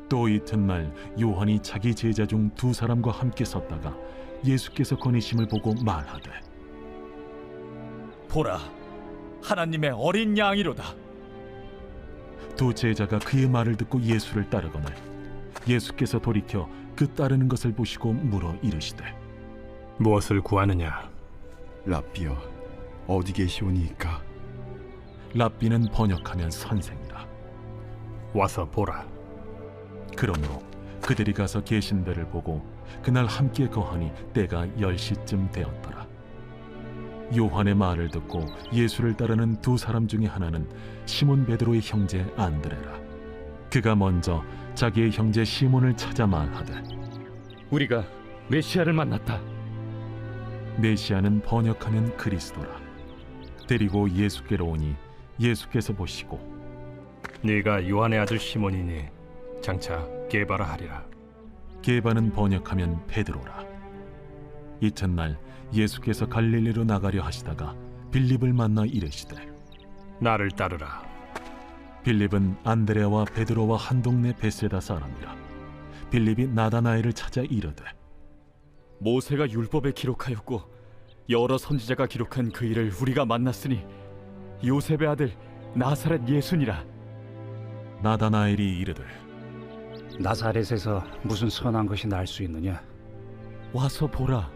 또 이튿날 요한이 자기 제자 중 두 사람과 함께 섰다가 예수께서 거니심을 보고 말하되, 보라, 하나님의 어린 양이로다. 두 제자가 그의 말을 듣고 예수를 따르거늘 예수께서 돌이켜 그 따르는 것을 보시고 물어 이르시되, 무엇을 구하느냐? 랍비여, 어디 계시오니이까? 랍비는 번역하면 선생이라. 와서 보라. 그러므로 그들이 가서 계신 데를 보고 그날 함께 거하니 때가 10시쯤 되었더라. 요한의 말을 듣고 예수를 따르는 두 사람 중에 하나는 시몬 베드로의 형제 안드레라. 그가 먼저 자기의 형제 시몬을 찾아 말하되, 우리가 메시아를 만났다. 메시아는 번역하면 그리스도라. 데리고 예수께로 오니 예수께서 보시고, 네가 요한의 아들 시몬이니 장차 게바라 하리라. 게바는 번역하면 베드로라. 이튿날 예수께서 갈릴리로 나가려 하시다가 빌립을 만나 이르시되, 나를 따르라. 빌립은 안드레와 베드로와 한 동네 베세다 사람이라. 빌립이 나다나엘을 찾아 이르되, 모세가 율법에 기록하였고 여러 선지자가 기록한 그 일을 우리가 만났으니 요셉의 아들 나사렛 예수니라. 나다나엘이 이르되, 나사렛에서 무슨 선한 것이 날 수 있느냐? 와서 보라.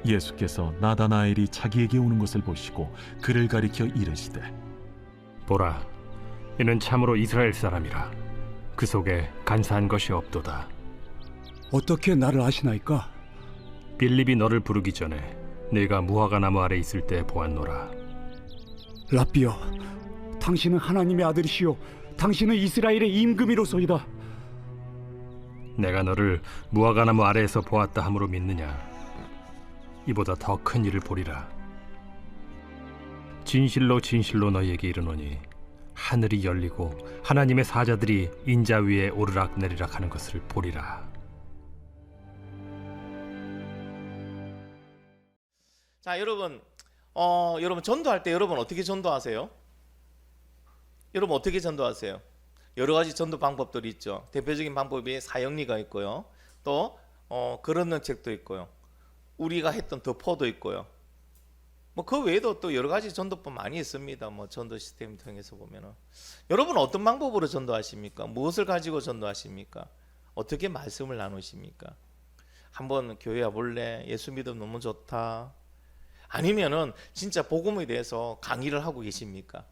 예수께서 나다나엘이 자기에게 오는 것을 보시고 그를 가리켜 이르시되, 보라, 이는 참으로 이스라엘 사람이라. 그 속에 간사한 것이 없도다. 어떻게 나를 아시나이까? 빌립이 너를 부르기 전에 네가 무화과 나무 아래 있을 때 보았노라. 랍비여, 당신은 하나님의 아들이시요 당신은 이스라엘의 임금이로소이다. 내가 너를 무화과 나무 아래에서 보았다 함으로 믿느냐? 이보다 더 큰 일을 보리라. 진실로 진실로 너희에게 이르노니 하늘이 열리고 하나님의 사자들이 인자 위에 오르락 내리락 하는 것을 보리라. 자, 여러분, 여러분 전도할 때 여러분 어떻게 전도하세요? 여러분 어떻게 전도하세요? 여러 가지 전도 방법들이 있죠. 대표적인 방법이 사형리가 있고요. 또 글 얻는 책도 있고요. 우리가 했던 더4도 있고요. 뭐 그 외에도 또 여러 가지 전도법 많이 있습니다. 뭐 전도 시스템 통해서 보면은 여러분 어떤 방법으로 전도하십니까? 무엇을 가지고 전도하십니까? 어떻게 말씀을 나누십니까? 한번 교회 와볼래? 예수 믿음 너무 좋다. 아니면은 진짜 복음에 대해서 강의를 하고 계십니까?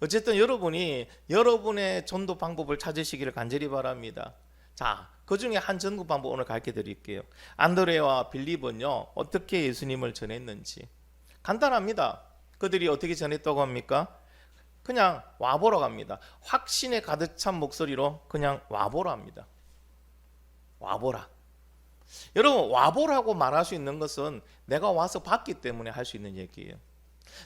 어쨌든 여러분이 여러분의 전도 방법을 찾으시기를 간절히 바랍니다. 자, 그 중에 한 전도 방법 오늘 가르쳐 드릴게요. 안드레와 빌립은요 어떻게 예수님을 전했는지 간단합니다. 그들이 어떻게 전했다고 합니까? 그냥 와보라고 합니다. 확신에 가득 찬 목소리로 그냥 와보라 합니다. 와보라. 여러분, 와보라고 말할 수 있는 것은 내가 와서 봤기 때문에 할 수 있는 얘기예요.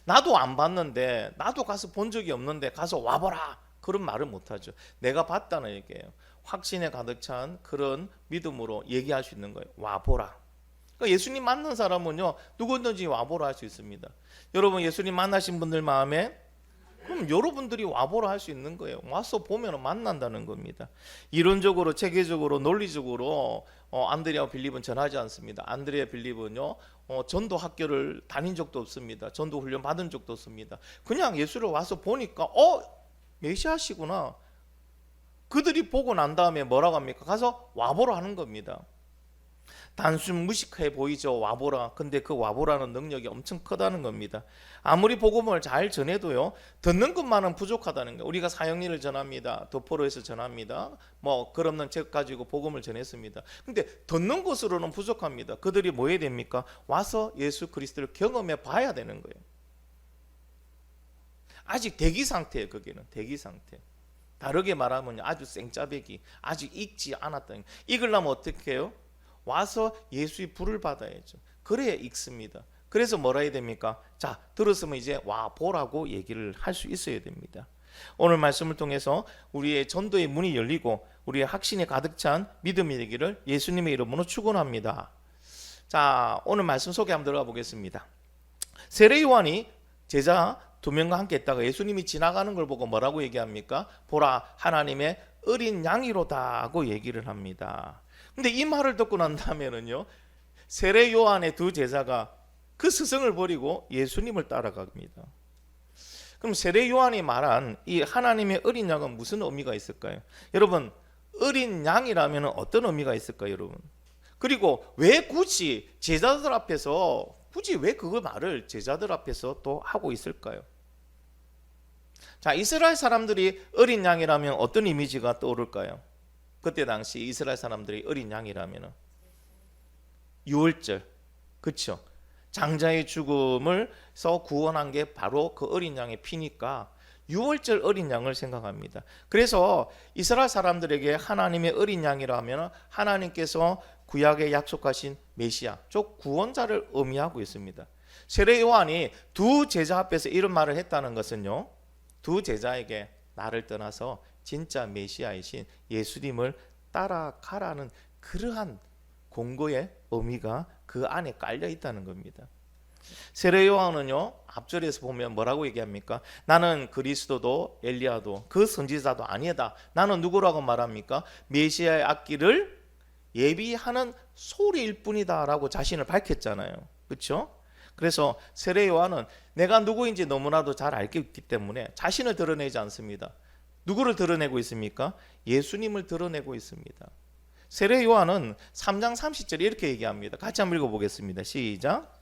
나도 안 봤는데, 나도 가서 본 적이 없는데 가서 와보라, 그런 말을 못하죠. 내가 봤다는 얘기예요. 확신에 가득 찬 그런 믿음으로 얘기할 수 있는 거예요. 와보라. 그러니까 예수님 만난 사람은요 누구든지 와보라 할 수 있습니다. 여러분 예수님 만나신 분들 마음에 그럼 여러분들이 와보라 할 수 있는 거예요. 와서 보면 만난다는 겁니다. 이론적으로, 체계적으로, 논리적으로 안드레와 빌립은 전하지 않습니다. 안드레와 빌립은요 전도 학교를 다닌 적도 없습니다. 전도 훈련 받은 적도 없습니다. 그냥 예수를 와서 보니까 메시아시구나. 그들이 보고 난 다음에 뭐라고 합니까? 가서 와보라 하는 겁니다. 단순 무식해 보이죠, 와보라. 근데 그 와보라는 능력이 엄청 크다는 겁니다. 아무리 복음을 잘 전해도요 듣는 것만은 부족하다는 거예요. 우리가 사형리를 전합니다. 더4로에서 전합니다. 뭐 글 없는 책 가지고 복음을 전했습니다. 근데 듣는 것으로는 부족합니다. 그들이 뭐 해야 됩니까? 와서 예수 그리스도를 경험해 봐야 되는 거예요. 아직 대기 상태예요. 거기는 대기 상태. 다르게 말하면 아주 생짜배기, 아직 익지 않았다. 익으려면 어떻게 해요? 와서 예수의 불을 받아야죠. 그래야 익습니다. 그래서 뭐라 해야 됩니까? 자, 들었으면 이제 와 보라고 얘기를 할 수 있어야 됩니다. 오늘 말씀을 통해서 우리의 전도의 문이 열리고 우리의 확신에 가득 찬 믿음이 되기를 예수님의 이름으로 축원합니다. 자, 오늘 말씀 소개 한번 들어가 보겠습니다. 세례 요한이 제자 2명과 함께 했다가 예수님이 지나가는 걸 보고 뭐라고 얘기합니까? 보라, 하나님의 어린 양이로다 하고 얘기를 합니다. 근데 이 말을 듣고 난 다음에는요, 세례 요한의 두 제자가 그 스승을 버리고 예수님을 따라갑니다. 그럼 세례 요한이 말한 이 하나님의 어린 양은 무슨 의미가 있을까요? 여러분, 어린 양이라면 어떤 의미가 있을까요, 여러분? 그리고 왜 굳이 제자들 앞에서 굳이 왜 그 말을 제자들 앞에서 또 하고 있을까요? 자, 이스라엘 사람들이 어린 양이라면 어떤 이미지가 떠오를까요? 그때 당시 이스라엘 사람들이 어린 양이라면 유월절, 그렇죠? 장자의 죽음을서 구원한 게 바로 그 어린 양의 피니까 유월절 어린 양을 생각합니다. 그래서 이스라엘 사람들에게 하나님의 어린 양이라면 하나님께서 구약에 약속하신 메시아, 즉 구원자를 의미하고 있습니다. 세례 요한이 두 제자 앞에서 이런 말을 했다는 것은요, 두 제자에게 나를 떠나서 진짜 메시아이신 예수님을 따라가라는 그러한 공고의 의미가 그 안에 깔려 있다는 겁니다. 세례 요한은요, 앞절에서 보면 뭐라고 얘기합니까? 나는 그리스도도 엘리야도 그 선지자도 아니다. 나는 누구라고 말합니까? 메시아의 앞길을 예비하는 소리일 뿐이다 라고 자신을 밝혔잖아요. 그렇죠? 그래서 세례 요한은 내가 누구인지 너무나도 잘 알기 때문에 자신을 드러내지 않습니다. 누구를 드러내고 있습니까? 예수님을 드러내고 있습니다. 세례 요한은 3장 30절에 이렇게 얘기합니다. 같이 한번 읽어보겠습니다. 시작.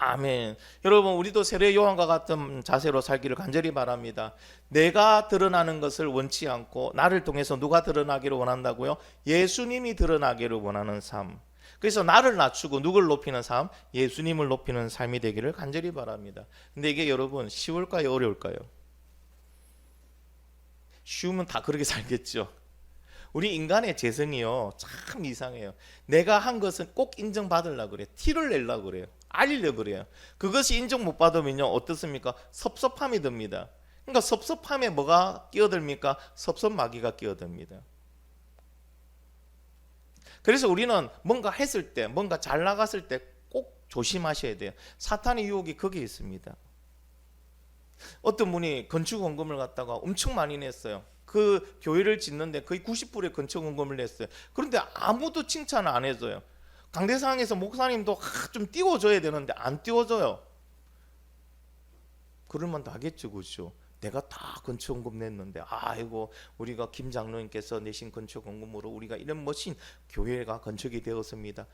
아멘. 여러분, 우리도 세례 요한과 같은 자세로 살기를 간절히 바랍니다. 내가 드러나는 것을 원치 않고 나를 통해서 누가 드러나기를 원한다고요? 예수님이 드러나기를 원하는 삶. 그래서 나를 낮추고 누굴 높이는 삶? 예수님을 높이는 삶이 되기를 간절히 바랍니다. 근데 이게 여러분 쉬울까요? 어려울까요? 쉬우면 다 그렇게 살겠죠. 우리 인간의 재성이요, 참 이상해요. 내가 한 것은 꼭 인정받으려고 그래요. 티를 내려고 그래요. 알리려고 그래요. 그것이 인정 못 받으면요, 어떻습니까? 섭섭함이 듭니다. 그러니까 섭섭함에 뭐가 끼어듭니까? 섭섭마귀가 끼어듭니다. 그래서 우리는 뭔가 했을 때, 뭔가 잘 나갔을 때 꼭 조심하셔야 돼요. 사탄의 유혹이 거기에 있습니다. 어떤 분이 건축 원금을 갖다가 엄청 많이 냈어요. 그 교회를 짓는데 거의 90%의 건축 원금을 냈어요. 그런데 아무도 칭찬을 안 해줘요. 강대상에서 목사님도 좀 띄워줘야 되는데 안 띄워줘요. 그럴만도 하겠죠, 그렇죠? 내가 다 건축 원금 냈는데 아이고 우리가 김 장로님께서 내신 건축 원금으로 우리가 이런 멋진 교회가 건축이 되었습니다.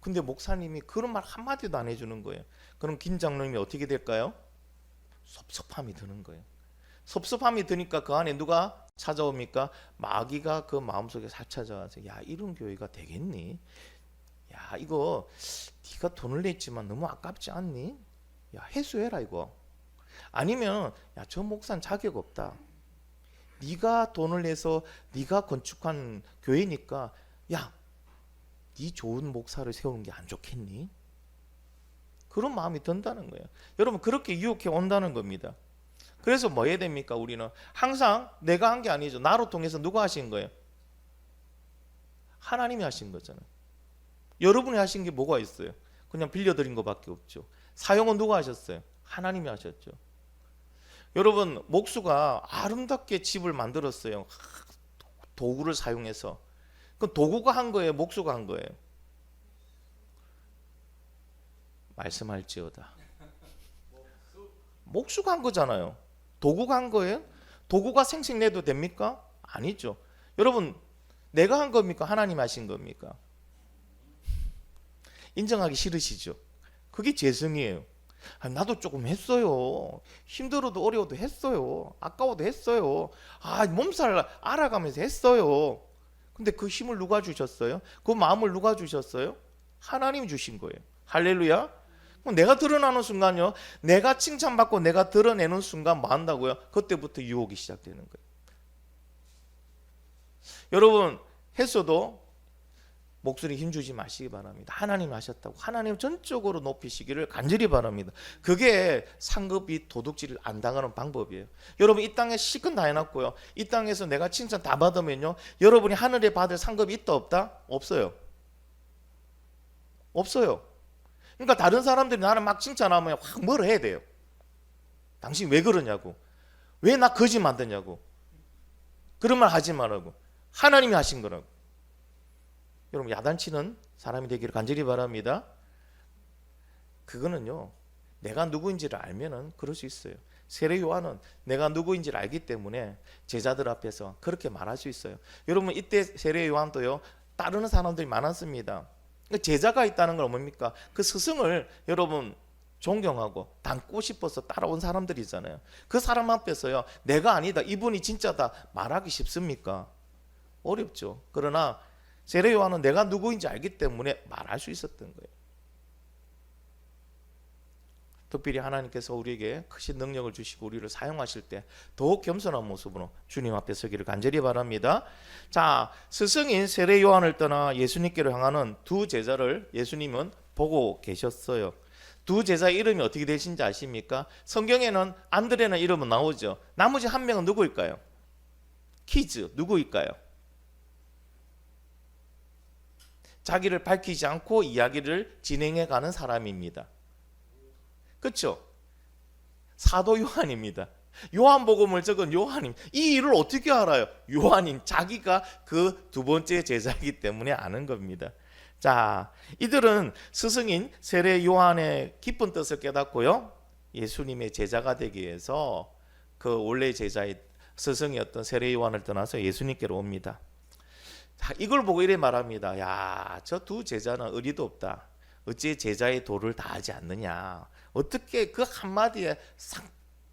근데 목사님이 그런 말 한마디도 안 해주는 거예요. 그럼 김 장로님이 어떻게 될까요? 섭섭함이 드는 거예요. 섭섭함이 드니까 그 안에 누가 찾아옵니까? 마귀가 그 마음속에 살 찾아와서 야, 이런 교회가 되겠니? 야, 이거 네가 돈을 냈지만 너무 아깝지 않니? 야, 회수해라 이거. 아니면 야, 저 목사는 자격 없다. 네가 돈을 내서 네가 건축한 교회니까 야, 네 좋은 목사를 세우는 게 안 좋겠니? 그런 마음이 든다는 거예요. 여러분, 그렇게 유혹해 온다는 겁니다. 그래서 뭐 해야 됩니까? 우리는 항상 내가 한 게 아니죠. 나로 통해서 누가 하신 거예요? 하나님이 하신 거잖아요. 여러분이 하신 게 뭐가 있어요? 그냥 빌려드린 것밖에 없죠. 사용은 누가 하셨어요? 하나님이 하셨죠. 여러분, 목수가 아름답게 집을 만들었어요. 도구를 사용해서. 그 도구가 한 거예요? 목수가 한 거예요? 말씀할지어다. 목수가 한 거잖아요. 도구가 한 거예요? 도구가 생색내도 됩니까? 아니죠. 여러분, 내가 한 겁니까? 하나님 하신 겁니까? 인정하기 싫으시죠? 그게 재성이에요. 나도 조금 했어요. 힘들어도 어려워도 했어요. 아까워도 했어요. 몸살 알아가면서 했어요. 근데 그 힘을 누가 주셨어요? 그 마음을 누가 주셨어요? 하나님이 주신 거예요. 할렐루야. 내가 드러나는 순간요, 내가 칭찬받고 내가 드러내는 순간 뭐 한다고요? 그때부터 유혹이 시작되는 거예요. 여러분, 했어도 목소리 힘주지 마시기 바랍니다. 하나님 하셨다고 하나님 전적으로 높이시기를 간절히 바랍니다. 그게 상급이 도둑질을 안 당하는 방법이에요. 여러분, 이 땅에 실컷 다 해놨고요, 이 땅에서 내가 칭찬 다 받으면요, 여러분이 하늘에 받을 상급이 있다 없다? 없어요. 없어요. 그러니까 다른 사람들이 나를 막 칭찬하면 확 뭐라 해야 돼요. 당신 왜 그러냐고. 왜 나 거지 만드냐고. 그런 말 하지 말라고. 하나님이 하신 거라고. 여러분 야단치는 사람이 되기를 간절히 바랍니다. 그거는요, 내가 누구인지를 알면은 그럴 수 있어요. 세례 요한은 내가 누구인지를 알기 때문에 제자들 앞에서 그렇게 말할 수 있어요. 여러분 이때 세례 요한도요, 따르는 사람들이 많았습니다. 제자가 있다는 건 뭡니까? 그 스승을 여러분 존경하고 닮고 싶어서 따라온 사람들이잖아요. 그 사람 앞에서요, 내가 아니다, 이분이 진짜다 말하기 쉽습니까? 어렵죠. 그러나 세례 요한은 내가 누구인지 알기 때문에 말할 수 있었던 거예요. 특별히 하나님께서 우리에게 크신 능력을 주시고 우리를 사용하실 때 더욱 겸손한 모습으로 주님 앞에 서기를 간절히 바랍니다. 자, 스승인 세례 요한을 떠나 예수님께로 향하는 두 제자를 예수님은 보고 계셨어요. 두 제자 이름이 어떻게 되신지 아십니까? 성경에는 안드레는 이름은 나오죠. 나머지 한 명은 누구일까요? 퀴즈, 누구일까요? 자기를 밝히지 않고 이야기를 진행해 가는 사람입니다. 그렇죠? 사도 요한입니다. 요한복음을 적은 요한님. 이 일을 어떻게 알아요? 요한님 자기가 그 두 번째 제자이기 때문에 아는 겁니다. 자, 이들은 스승인 세례 요한의 깊은 뜻을 깨닫고요, 예수님의 제자가 되기 위해서 그 원래 제자의 스승이었던 세례 요한을 떠나서 예수님께로 옵니다. 자, 이걸 보고 이래 말합니다. 야, 저 두 제자는 의리도 없다. 어찌 제자의 도를 다하지 않느냐. 어떻게 그 한마디에 싹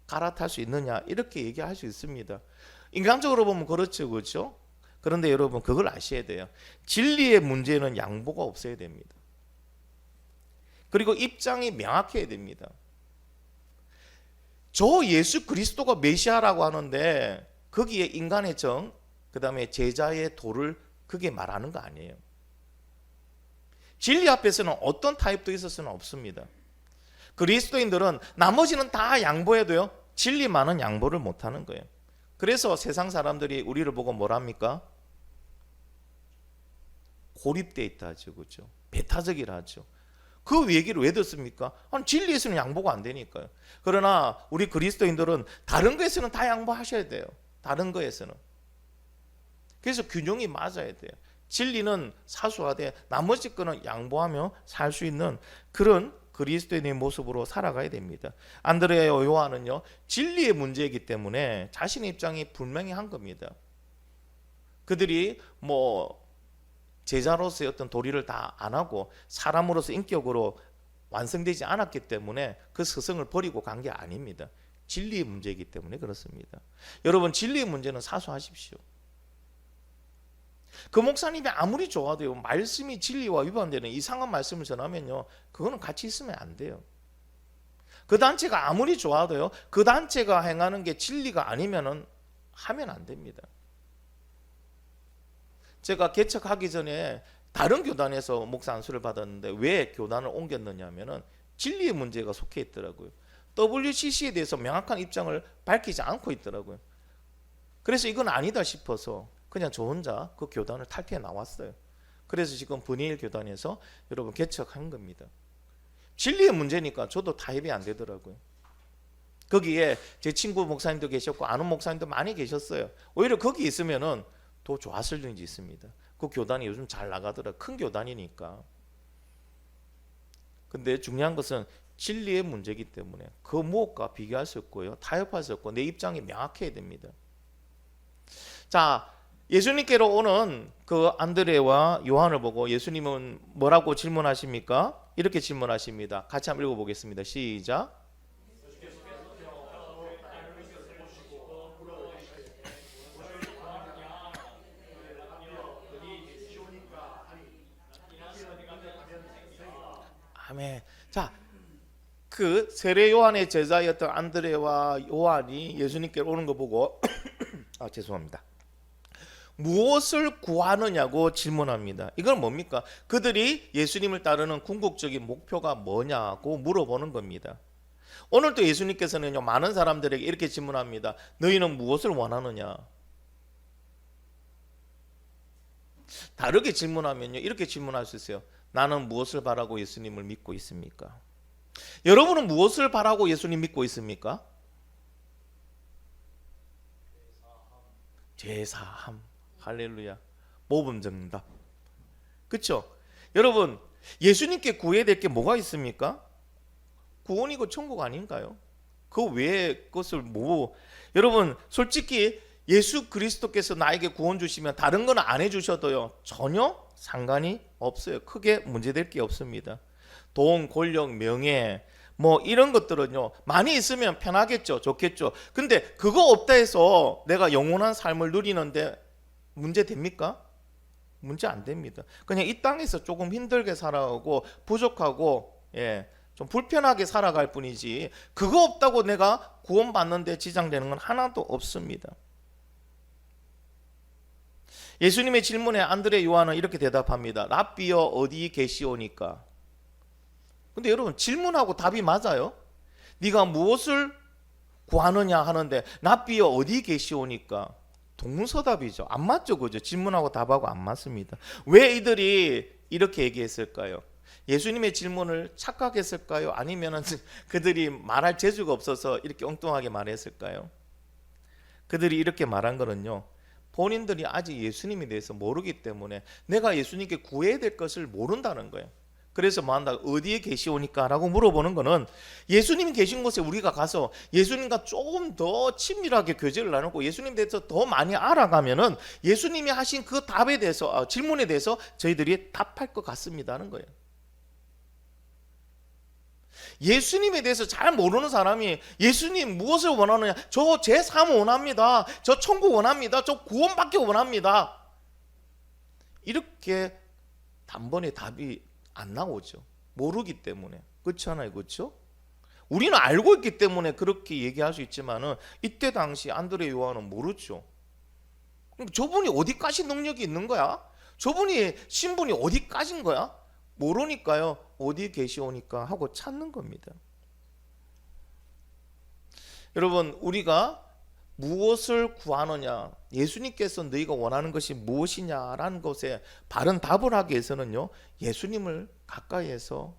갈아탈 수 있느냐. 이렇게 얘기할 수 있습니다. 인간적으로 보면 그렇죠. 그렇죠? 그런데 여러분 그걸 아셔야 돼요. 진리의 문제는 양보가 없어야 됩니다. 그리고 입장이 명확해야 됩니다. 저 예수 그리스도가 메시아라고 하는데 거기에 인간의 정, 그 다음에 제자의 도를 그게 말하는 거 아니에요. 진리 앞에서는 어떤 타입도 있을 수는 없습니다. 그리스도인들은 나머지는 다 양보해도요, 진리만은 양보를 못하는 거예요. 그래서 세상 사람들이 우리를 보고 뭐랍니까? 고립되어 있다 하죠. 그렇죠? 배타적이라 하죠. 그 얘기를 왜 듣습니까? 아니, 진리에서는 양보가 안 되니까요. 그러나 우리 그리스도인들은 다른 거에서는 다 양보하셔야 돼요. 다른 거에서는. 그래서 균형이 맞아야 돼요. 진리는 사수하되 나머지 거는 양보하며 살 수 있는 그런 그리스도인의 모습으로 살아가야 됩니다. 안드레와 요한은요, 진리의 문제이기 때문에 자신의 입장이 분명히 한 겁니다. 그들이 뭐 제자로서의 어떤 도리를 다 안 하고 사람으로서 인격으로 완성되지 않았기 때문에 그 스승을 버리고 간 게 아닙니다. 진리의 문제이기 때문에 그렇습니다. 여러분, 진리의 문제는 사수하십시오. 그 목사님이 아무리 좋아도요, 말씀이 진리와 위반되는 이상한 말씀을 전하면요, 그거는 같이 있으면 안 돼요. 그 단체가 아무리 좋아도요, 그 단체가 행하는 게 진리가 아니면은 하면 안 됩니다. 제가 개척하기 전에 다른 교단에서 목사 안수를 받았는데 왜 교단을 옮겼느냐 하면은 진리의 문제가 속해 있더라고요. WCC에 대해서 명확한 입장을 밝히지 않고 있더라고요. 그래서 이건 아니다 싶어서 그냥 저 혼자 그 교단을 탈퇴해 나왔어요. 그래서 지금 분이일 교단에서 여러분 개척한 겁니다. 진리의 문제니까 저도 타협이 안 되더라고요. 거기에 제 친구 목사님도 계셨고 아는 목사님도 많이 계셨어요. 오히려 거기 있으면은 더 좋았을 일이 있습니다. 그 교단이 요즘 잘 나가더라. 큰 교단이니까. 근데 중요한 것은 진리의 문제이기 때문에 그 무엇과 비교할 수 없고요, 타협할 수 없고 내 입장이 명확해야 됩니다. 자, 예수님께로 오는 그 안드레와 요한을 보고 예수님은 뭐라고 질문하십니까? 이렇게 질문하십니다. 같이 한번 읽어보겠습니다. 시작. 아멘. 자, 그 세례 요한의 제자였던 안드레와 요한이 예수님께로 오는 거 보고 죄송합니다. 무엇을 구하느냐고 질문합니다. 이건 뭡니까? 그들이 예수님을 따르는 궁극적인 목표가 뭐냐고 물어보는 겁니다. 오늘도 예수님께서는요, 많은 사람들에게 이렇게 질문합니다. 너희는 무엇을 원하느냐? 다르게 질문하면요, 이렇게 질문할 수 있어요. 나는 무엇을 바라고 예수님을 믿고 있습니까? 여러분은 무엇을 바라고 예수님 믿고 있습니까? 제사함. 할렐루야. 모범정답. 그렇죠? 여러분, 예수님께 구해야 될 게 뭐가 있습니까? 구원이고 천국 아닌가요? 그 외에 것을 여러분 솔직히 예수 그리스도께서 나에게 구원 주시면 다른 건 안 해주셔도요 전혀 상관이 없어요. 크게 문제될 게 없습니다. 돈, 권력, 명예 뭐 이런 것들은요 많이 있으면 편하겠죠, 좋겠죠. 근데 그거 없다 해서 내가 영원한 삶을 누리는데 문제 됩니까? 문제 안 됩니다. 그냥 이 땅에서 조금 힘들게 살아가고 부족하고 좀 불편하게 살아갈 뿐이지 그거 없다고 내가 구원받는 데 지장되는 건 하나도 없습니다. 예수님의 질문에 안드레 요한은 이렇게 대답합니다. 랍비여 어디 계시오니까. 근데 여러분 질문하고 답이 맞아요? 네가 무엇을 구하느냐 하는데 랍비여 어디 계시오니까. 동문서답이죠. 안 맞죠, 그죠? 질문하고 답하고 안 맞습니다. 왜 이들이 이렇게 얘기했을까요? 예수님의 질문을 착각했을까요? 아니면 그들이 말할 재주가 없어서 이렇게 엉뚱하게 말했을까요? 그들이 이렇게 말한 거는요 본인들이 아직 예수님에 대해서 모르기 때문에 내가 예수님께 구해야 될 것을 모른다는 거예요. 그래서 뭐한다? 어디에 계시오니까? 라고 물어보는 거는 예수님이 계신 곳에 우리가 가서 예수님과 조금 더 친밀하게 교제를 나누고 예수님에 대해서 더 많이 알아가면은 예수님이 하신 그 답에 대해서 질문에 대해서 저희들이 답할 것 같습니다 하는 거예요. 예수님에 대해서 잘 모르는 사람이 예수님 무엇을 원하느냐? 저 제 삶 원합니다. 저 천국 원합니다. 저 구원받기 원합니다. 이렇게 단번에 답이 안 나오죠. 모르기 때문에. 그렇잖아요. 그렇죠? 우리는 알고 있기 때문에 그렇게 얘기할 수 있지만은 이때 당시 안드레 요한은 모르죠. 저분이 어디까지 능력이 있는 거야? 저분이 신분이 어디까지인 거야? 모르니까요. 어디 계시오니까 하고 찾는 겁니다. 여러분 우리가 무엇을 구하느냐, 예수님께서 너희가 원하는 것이 무엇이냐라는 것에 바른 답을 하기 위해서는요 예수님을 가까이에서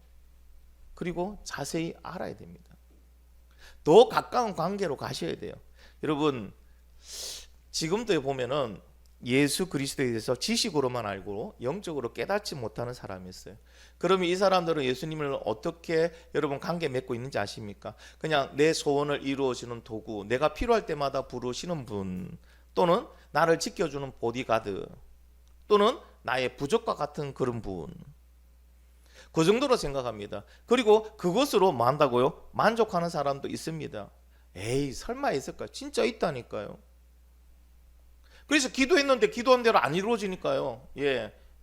그리고 자세히 알아야 됩니다. 더 가까운 관계로 가셔야 돼요. 여러분 지금도 보면은 예수 그리스도에 대해서 지식으로만 알고 영적으로 깨닫지 못하는 사람이 있어요. 그러면 이 사람들은 예수님을 어떻게 여러분 관계 맺고 있는지 아십니까? 그냥 내 소원을 이루어주는 도구, 내가 필요할 때마다 부르시는 분, 또는 나를 지켜주는 보디가드, 또는 나의 부족과 같은 그런 분, 그 정도로 생각합니다. 그리고 그것으로 뭐 한다고요? 만족하는 사람도 있습니다. 에이 설마 있을까? 진짜 있다니까요. 그래서 기도했는데 기도한 대로 안 이루어지니까요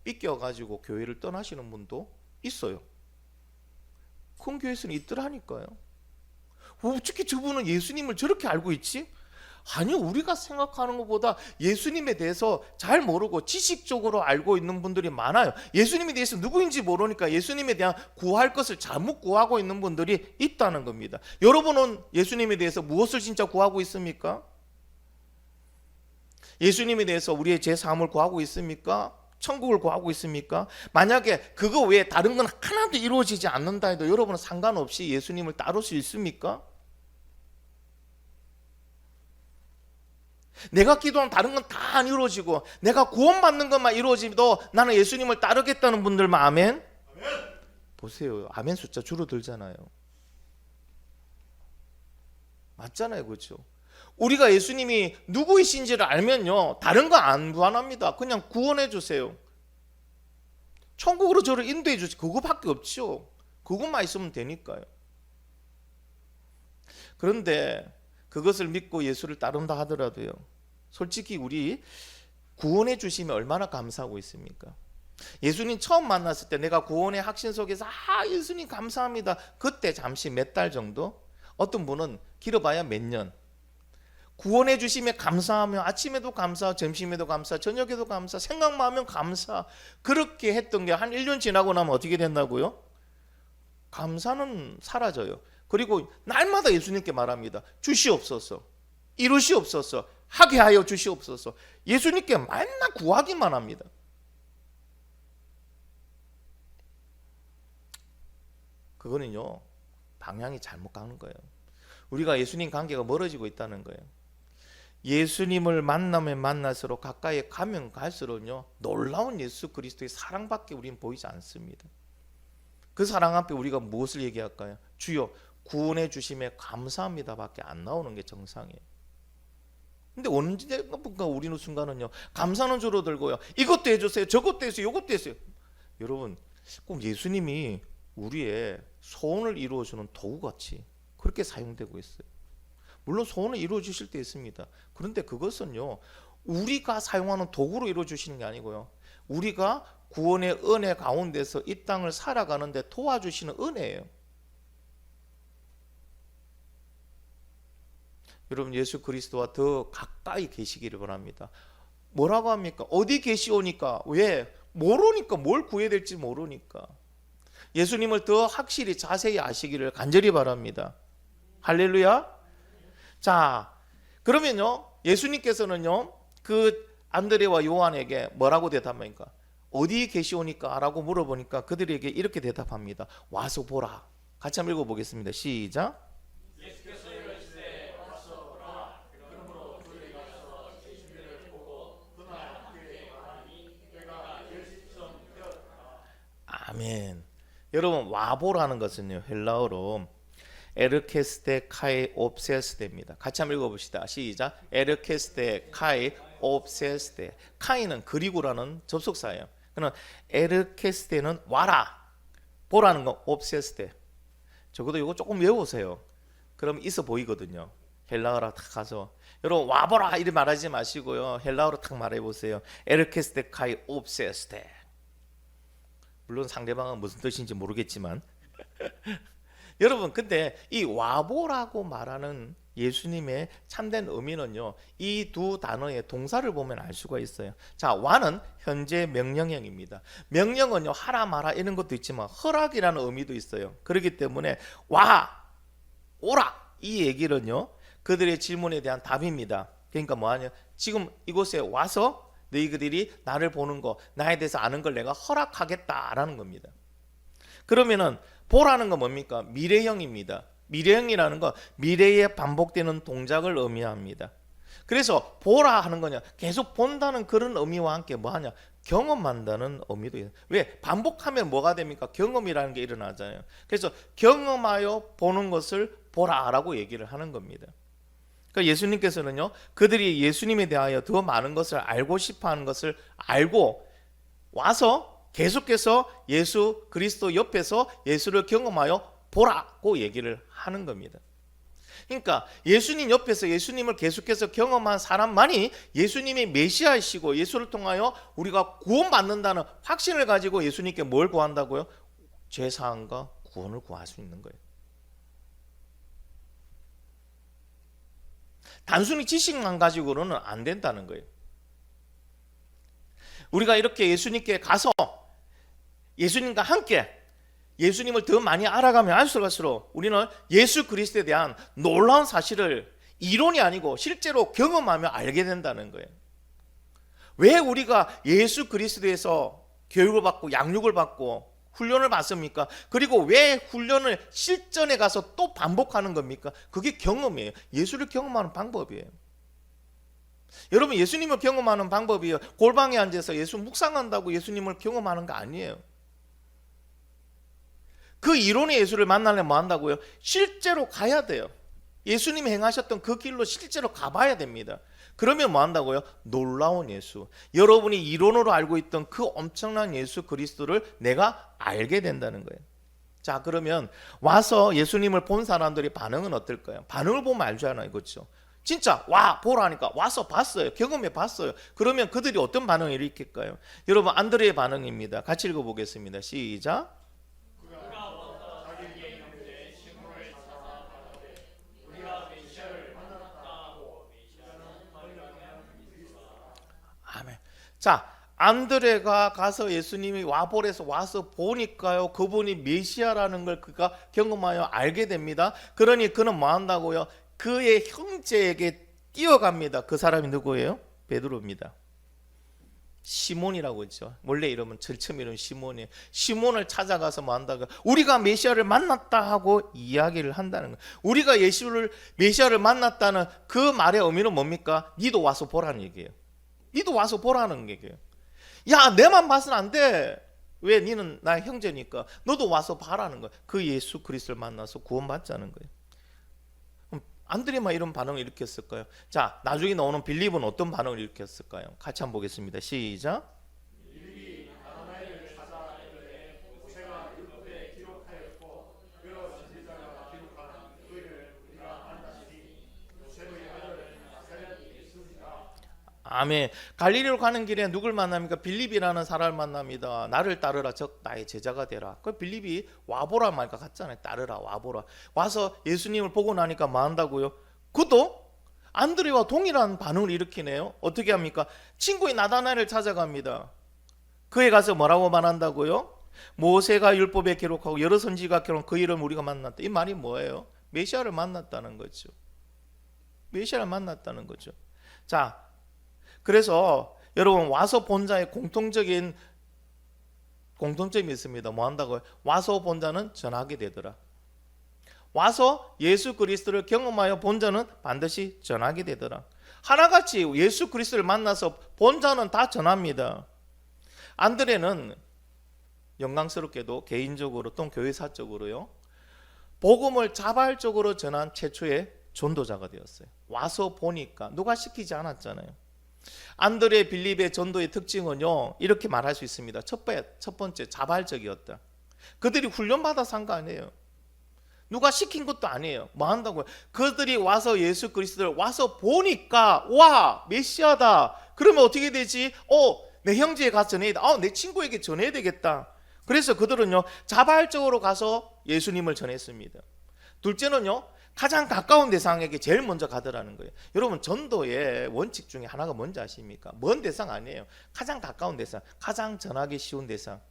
삐껴가지고 교회를 떠나시는 분도 있어요. 큰 교회에서는 있더라니까요. 어떻게 저분은 예수님을 저렇게 알고 있지? 아니요, 우리가 생각하는 것보다 예수님에 대해서 잘 모르고 지식적으로 알고 있는 분들이 많아요. 예수님에 대해서 누구인지 모르니까 예수님에 대한 구할 것을 잘못 구하고 있는 분들이 있다는 겁니다. 여러분은 예수님에 대해서 무엇을 진짜 구하고 있습니까? 예수님에 대해서 우리의 제3을 구하고 있습니까? 천국을 구하고 있습니까? 만약에 그거 외에 다른 건 하나도 이루어지지 않는다 해도 여러분은 상관없이 예수님을 따를 수 있습니까? 내가 기도한 다른 건 다 안 이루어지고 내가 구원받는 것만 이루어지도 나는 예수님을 따르겠다는 분들만 아멘? 보세요. 아멘 숫자 줄어들잖아요. 맞잖아요. 그렇죠? 우리가 예수님이 누구이신지를 알면요 다른 거 안 구원합니다. 그냥 구원해 주세요. 천국으로 저를 인도해 주세요. 그거밖에 없죠. 그것만 있으면 되니까요. 그런데 그것을 믿고 예수를 따른다 하더라도요 솔직히 우리 구원해 주시면 얼마나 감사하고 있습니까? 예수님 처음 만났을 때 내가 구원의 확신 속에서 예수님 감사합니다. 그때 잠시 몇 달 정도, 어떤 분은 길어봐야 몇 년, 구원해 주시면 감사하며 아침에도 감사, 점심에도 감사, 저녁에도 감사, 생각만 하면 감사, 그렇게 했던 게 한 1년 지나고 나면 어떻게 된다고요? 감사는 사라져요. 그리고 날마다 예수님께 말합니다. 주시옵소서, 이루시옵소서, 하게 하여 주시옵소서. 예수님께 맨날 구하기만 합니다. 그거는요 방향이 잘못 가는 거예요. 우리가 예수님 관계가 멀어지고 있다는 거예요. 예수님을 만나면 만날수록 가까이 가면 갈수록요 놀라운 예수 그리스도의 사랑밖에 우리는 보이지 않습니다. 그 사랑 앞에 우리가 무엇을 얘기할까요? 주여 구원해 주심에 감사합니다밖에 안 나오는 게 정상이에요. 근데 언제가 우리는 순간은요 감사는 주로 들고요 이것도 해주세요 저것도 해주세요 이것도 해주세요. 여러분 꼭 예수님이 우리의 소원을 이루어주는 도구같이 그렇게 사용되고 있어요. 물론 소원을 이루어 주실 때 있습니다. 그런데 그것은요 우리가 사용하는 도구로 이루어 주시는 게 아니고요 우리가 구원의 은혜 가운데서 이 땅을 살아가는데 도와주시는 은혜예요. 여러분 예수 그리스도와 더 가까이 계시기를 바랍니다. 뭐라고 합니까? 어디 계시오니까? 왜? 모르니까. 뭘 구해야 될지 모르니까. 예수님을 더 확실히 자세히 아시기를 간절히 바랍니다. 할렐루야. 자, 그러면요 예수님께서는요 그 안드레와 요한에게 뭐라고 대답합니까? 어디 계시오니까? 라고 물어보니까 그들에게 이렇게 대답합니다. 와서 보라. 같이 한번 읽어보겠습니다. 시작. 아멘. 여러분 와보라는 것은요 헬라어로 에르케스테 카이 옵세스데입니다. 같이 한번 읽어봅시다. 시작. 에르케스테 카이 옵세스데. 카이는 그리고라는 접속사예요. 그러나 에르케스테는 와라. 보라는 거 옵세스데. 적어도 이거 조금 외우세요. 그럼 있어 보이거든요. 헬라어로 딱 가서 여러분 와보라 이렇게 말하지 마시고요 헬라어로 딱 말해보세요. 에르케스테 카이 옵세스데. 물론 상대방은 무슨 뜻인지 모르겠지만 여러분 근데 이 와보라고 말하는 예수님의 참된 의미는요 이 두 단어의 동사를 보면 알 수가 있어요. 자, 와는 현재 명령형입니다. 명령은요 하라 마라 이런 것도 있지만 허락이라는 의미도 있어요. 그렇기 때문에 와 오라 이 얘기는요 그들의 질문에 대한 답입니다. 그러니까 뭐하냐 지금 이곳에 와서 너희들이 나를 보는 거 나에 대해서 아는 걸 내가 허락하겠다라는 겁니다. 그러면은 보라는 건 뭡니까? 미래형입니다. 미래형이라는 건 미래에 반복되는 동작을 의미합니다. 그래서 보라 하는 거냐 계속 본다는 그런 의미와 함께 뭐하냐 경험한다는 의미도 있어요. 왜? 반복하면 뭐가 됩니까? 경험이라는 게 일어나잖아요. 그래서 경험하여 보는 것을 보라라고 얘기를 하는 겁니다. 그러니까 예수님께서는요 그들이 예수님에 대하여 더 많은 것을 알고 싶어하는 것을 알고 와서 계속해서 예수 그리스도 옆에서 예수를 경험하여 보라고 얘기를 하는 겁니다. 그러니까 예수님 옆에서 예수님을 계속해서 경험한 사람만이 예수님이 메시아이시고 예수를 통하여 우리가 구원받는다는 확신을 가지고 예수님께 뭘 구한다고요? 죄사함과 구원을 구할 수 있는 거예요. 단순히 지식만 가지고는 안 된다는 거예요. 우리가 이렇게 예수님께 가서 예수님과 함께 예수님을 더 많이 알아가면 알수록 우리는 예수 그리스도에 대한 놀라운 사실을 이론이 아니고 실제로 경험하며 알게 된다는 거예요. 왜 우리가 예수 그리스도에서 교육을 받고 양육을 받고 훈련을 받습니까? 그리고 왜 훈련을 실전에 가서 또 반복하는 겁니까? 그게 경험이에요. 예수를 경험하는 방법이에요. 여러분 예수님을 경험하는 방법이에요. 골방에 앉아서 예수 묵상한다고 예수님을 경험하는 거 아니에요. 그 이론의 예수를 만나려면 뭐 한다고요? 실제로 가야 돼요. 예수님이 행하셨던 그 길로 실제로 가봐야 됩니다. 그러면 뭐 한다고요? 놀라운 예수. 여러분이 이론으로 알고 있던 그 엄청난 예수 그리스도를 내가 알게 된다는 거예요. 자, 그러면 와서 예수님을 본 사람들의 반응은 어떨까요? 반응을 보면 알잖아요. 그렇죠? 진짜 와 보라니까 와서 봤어요. 경험해 봤어요. 그러면 그들이 어떤 반응을 일으킬까요? 여러분 안드레의 반응입니다. 같이 읽어보겠습니다. 시작. 아멘. 자, 안드레가 가서 예수님이 와보래서 와서 보니까요 그분이 메시아라는 걸 그가 경험하여 알게 됩니다. 그러니 그는 뭐 한다고요? 그의 형제에게 뛰어갑니다. 그 사람이 누구예요? 베드로입니다. 시몬이라고 있죠. 원래 이름은 절처음 이름 시몬이에요. 시몬을 찾아가서 뭐 한다고? 우리가 메시아를 만났다 하고 이야기를 한다는 거예요. 우리가 메시아를 만났다는 그 말의 의미는 뭡니까? 니도 와서 보라는 얘기예요. 니도 와서 보라는 얘기예요. 야, 내만 봐서는 안 돼. 왜? 니는 나의 형제니까. 너도 와서 봐라는 거예요. 그 예수 그리스도를 만나서 구원받자는 거예요. 안드레만 이런 반응을 일으켰을까요? 자, 나중에 나오는 빌립은 어떤 반응을 일으켰을까요? 같이 한번 보겠습니다. 시작. 아멘. 갈릴리로 가는 길에 누굴 만납니까? 빌립이라는 사람을 만납니다. 나를 따르라, 즉 나의 제자가 되라. 그 빌립이 와보라 말과 같잖아요. 따르라, 와보라. 와서 예수님을 보고 나니까 뭐 한다고요? 그것도 안드레와 동일한 반응을 일으키네요. 어떻게 합니까? 친구인 나다나엘을 찾아갑니다. 그에 가서 뭐라고 말한다고요? 모세가 율법에 기록하고 여러 선지가 기록한 그 이름 우리가 만났다. 이 말이 뭐예요? 메시아를 만났다는 거죠. 메시아를 만났다는 거죠. 자, 그래서 여러분 와서 본 자의 공통점이 있습니다. 뭐 한다고요? 와서 본 자는 전하게 되더라. 와서 예수 그리스도를 경험하여 본 자는 반드시 전하게 되더라. 하나같이 예수 그리스도를 만나서 본 자는 다 전합니다. 안드레는 영광스럽게도 개인적으로 또는 교회사적으로요, 복음을 자발적으로 전한 최초의 전도자가 되었어요. 와서 보니까. 누가 시키지 않았잖아요. 안드레 빌립의 전도의 특징은요, 이렇게 말할 수 있습니다. 첫 번째 자발적이었다. 그들이 훈련받아서 한 거 아니에요. 누가 시킨 것도 아니에요. 뭐 한다고요? 그들이 와서 예수 그리스도를 와서 보니까 와 메시아다. 그러면 어떻게 되지? 내 형제에 가서 전해야 돼. 내 친구에게 전해야 되겠다. 그래서 그들은요 자발적으로 가서 예수님을 전했습니다. 둘째는요, 가장 가까운 대상에게 제일 먼저 가더라는 거예요. 여러분, 전도의 원칙 중에 하나가 뭔지 아십니까? 먼 대상 아니에요. 가장 가까운 대상, 가장 전하기 쉬운 대상,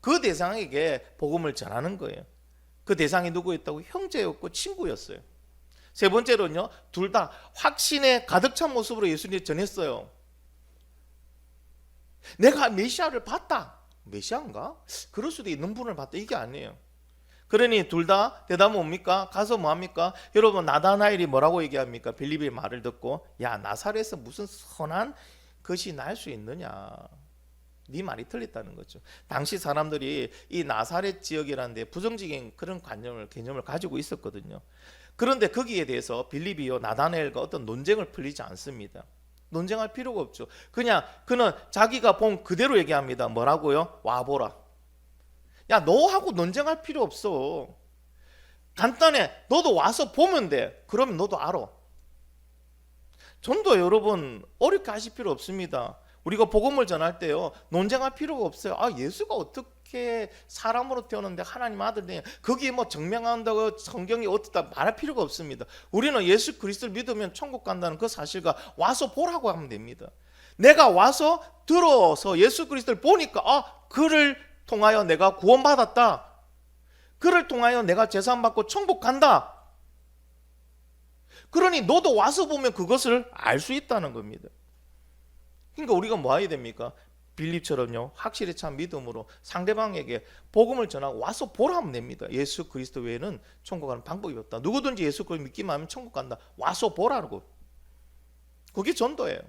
그 대상에게 복음을 전하는 거예요. 그 대상이 누구였다고? 형제였고 친구였어요. 세 번째로는요, 둘 다 확신에 가득 찬 모습으로 예수님을 전했어요. 내가 메시아를 봤다. 메시아인가? 그럴 수도 있는 분을 봤다. 이게 아니에요. 그러니 둘 다 대답은 뭡니까? 가서 뭐합니까? 여러분, 나다나엘이 뭐라고 얘기합니까? 빌립의 말을 듣고, 야, 나사렛에서 무슨 선한 것이 날 수 있느냐. 네 말이 틀렸다는 거죠. 당시 사람들이 이 나사렛 지역이라는 데 부정적인 그런 개념을 가지고 있었거든요. 그런데 거기에 대해서 빌립이요 나다나엘과 어떤 논쟁을 풀리지 않습니다. 논쟁할 필요가 없죠. 그냥 그는 자기가 본 그대로 얘기합니다. 뭐라고요? 와보라. 야, 너하고 논쟁할 필요 없어. 간단해. 너도 와서 보면 돼. 그러면 너도 알아. 전도 여러분 어렵게 하실 필요 없습니다. 우리가 복음을 전할 때요 논쟁할 필요가 없어요. 예수가 어떻게 사람으로 태어났는데 하나님 아들이냐, 거기에 뭐 증명한다고 성경이 어떻다 말할 필요가 없습니다. 우리는 예수 그리스도를 믿으면 천국 간다는 그 사실과 와서 보라고 하면 됩니다. 내가 와서 들어서 예수 그리스도를 보니까 그를 통하여 내가 구원받았다. 그를 통하여 내가 제사함받고 천국 간다. 그러니 너도 와서 보면 그것을 알 수 있다는 겁니다. 그러니까 우리가 뭐 해야 됩니까? 빌립처럼요 확실히 참 믿음으로 상대방에게 복음을 전하고 와서 보라 하면 됩니다. 예수 그리스도 외에는 천국 가는 방법이 없다. 누구든지 예수 그리스도 믿기만 하면 천국 간다. 와서 보라고. 그게 전도예요.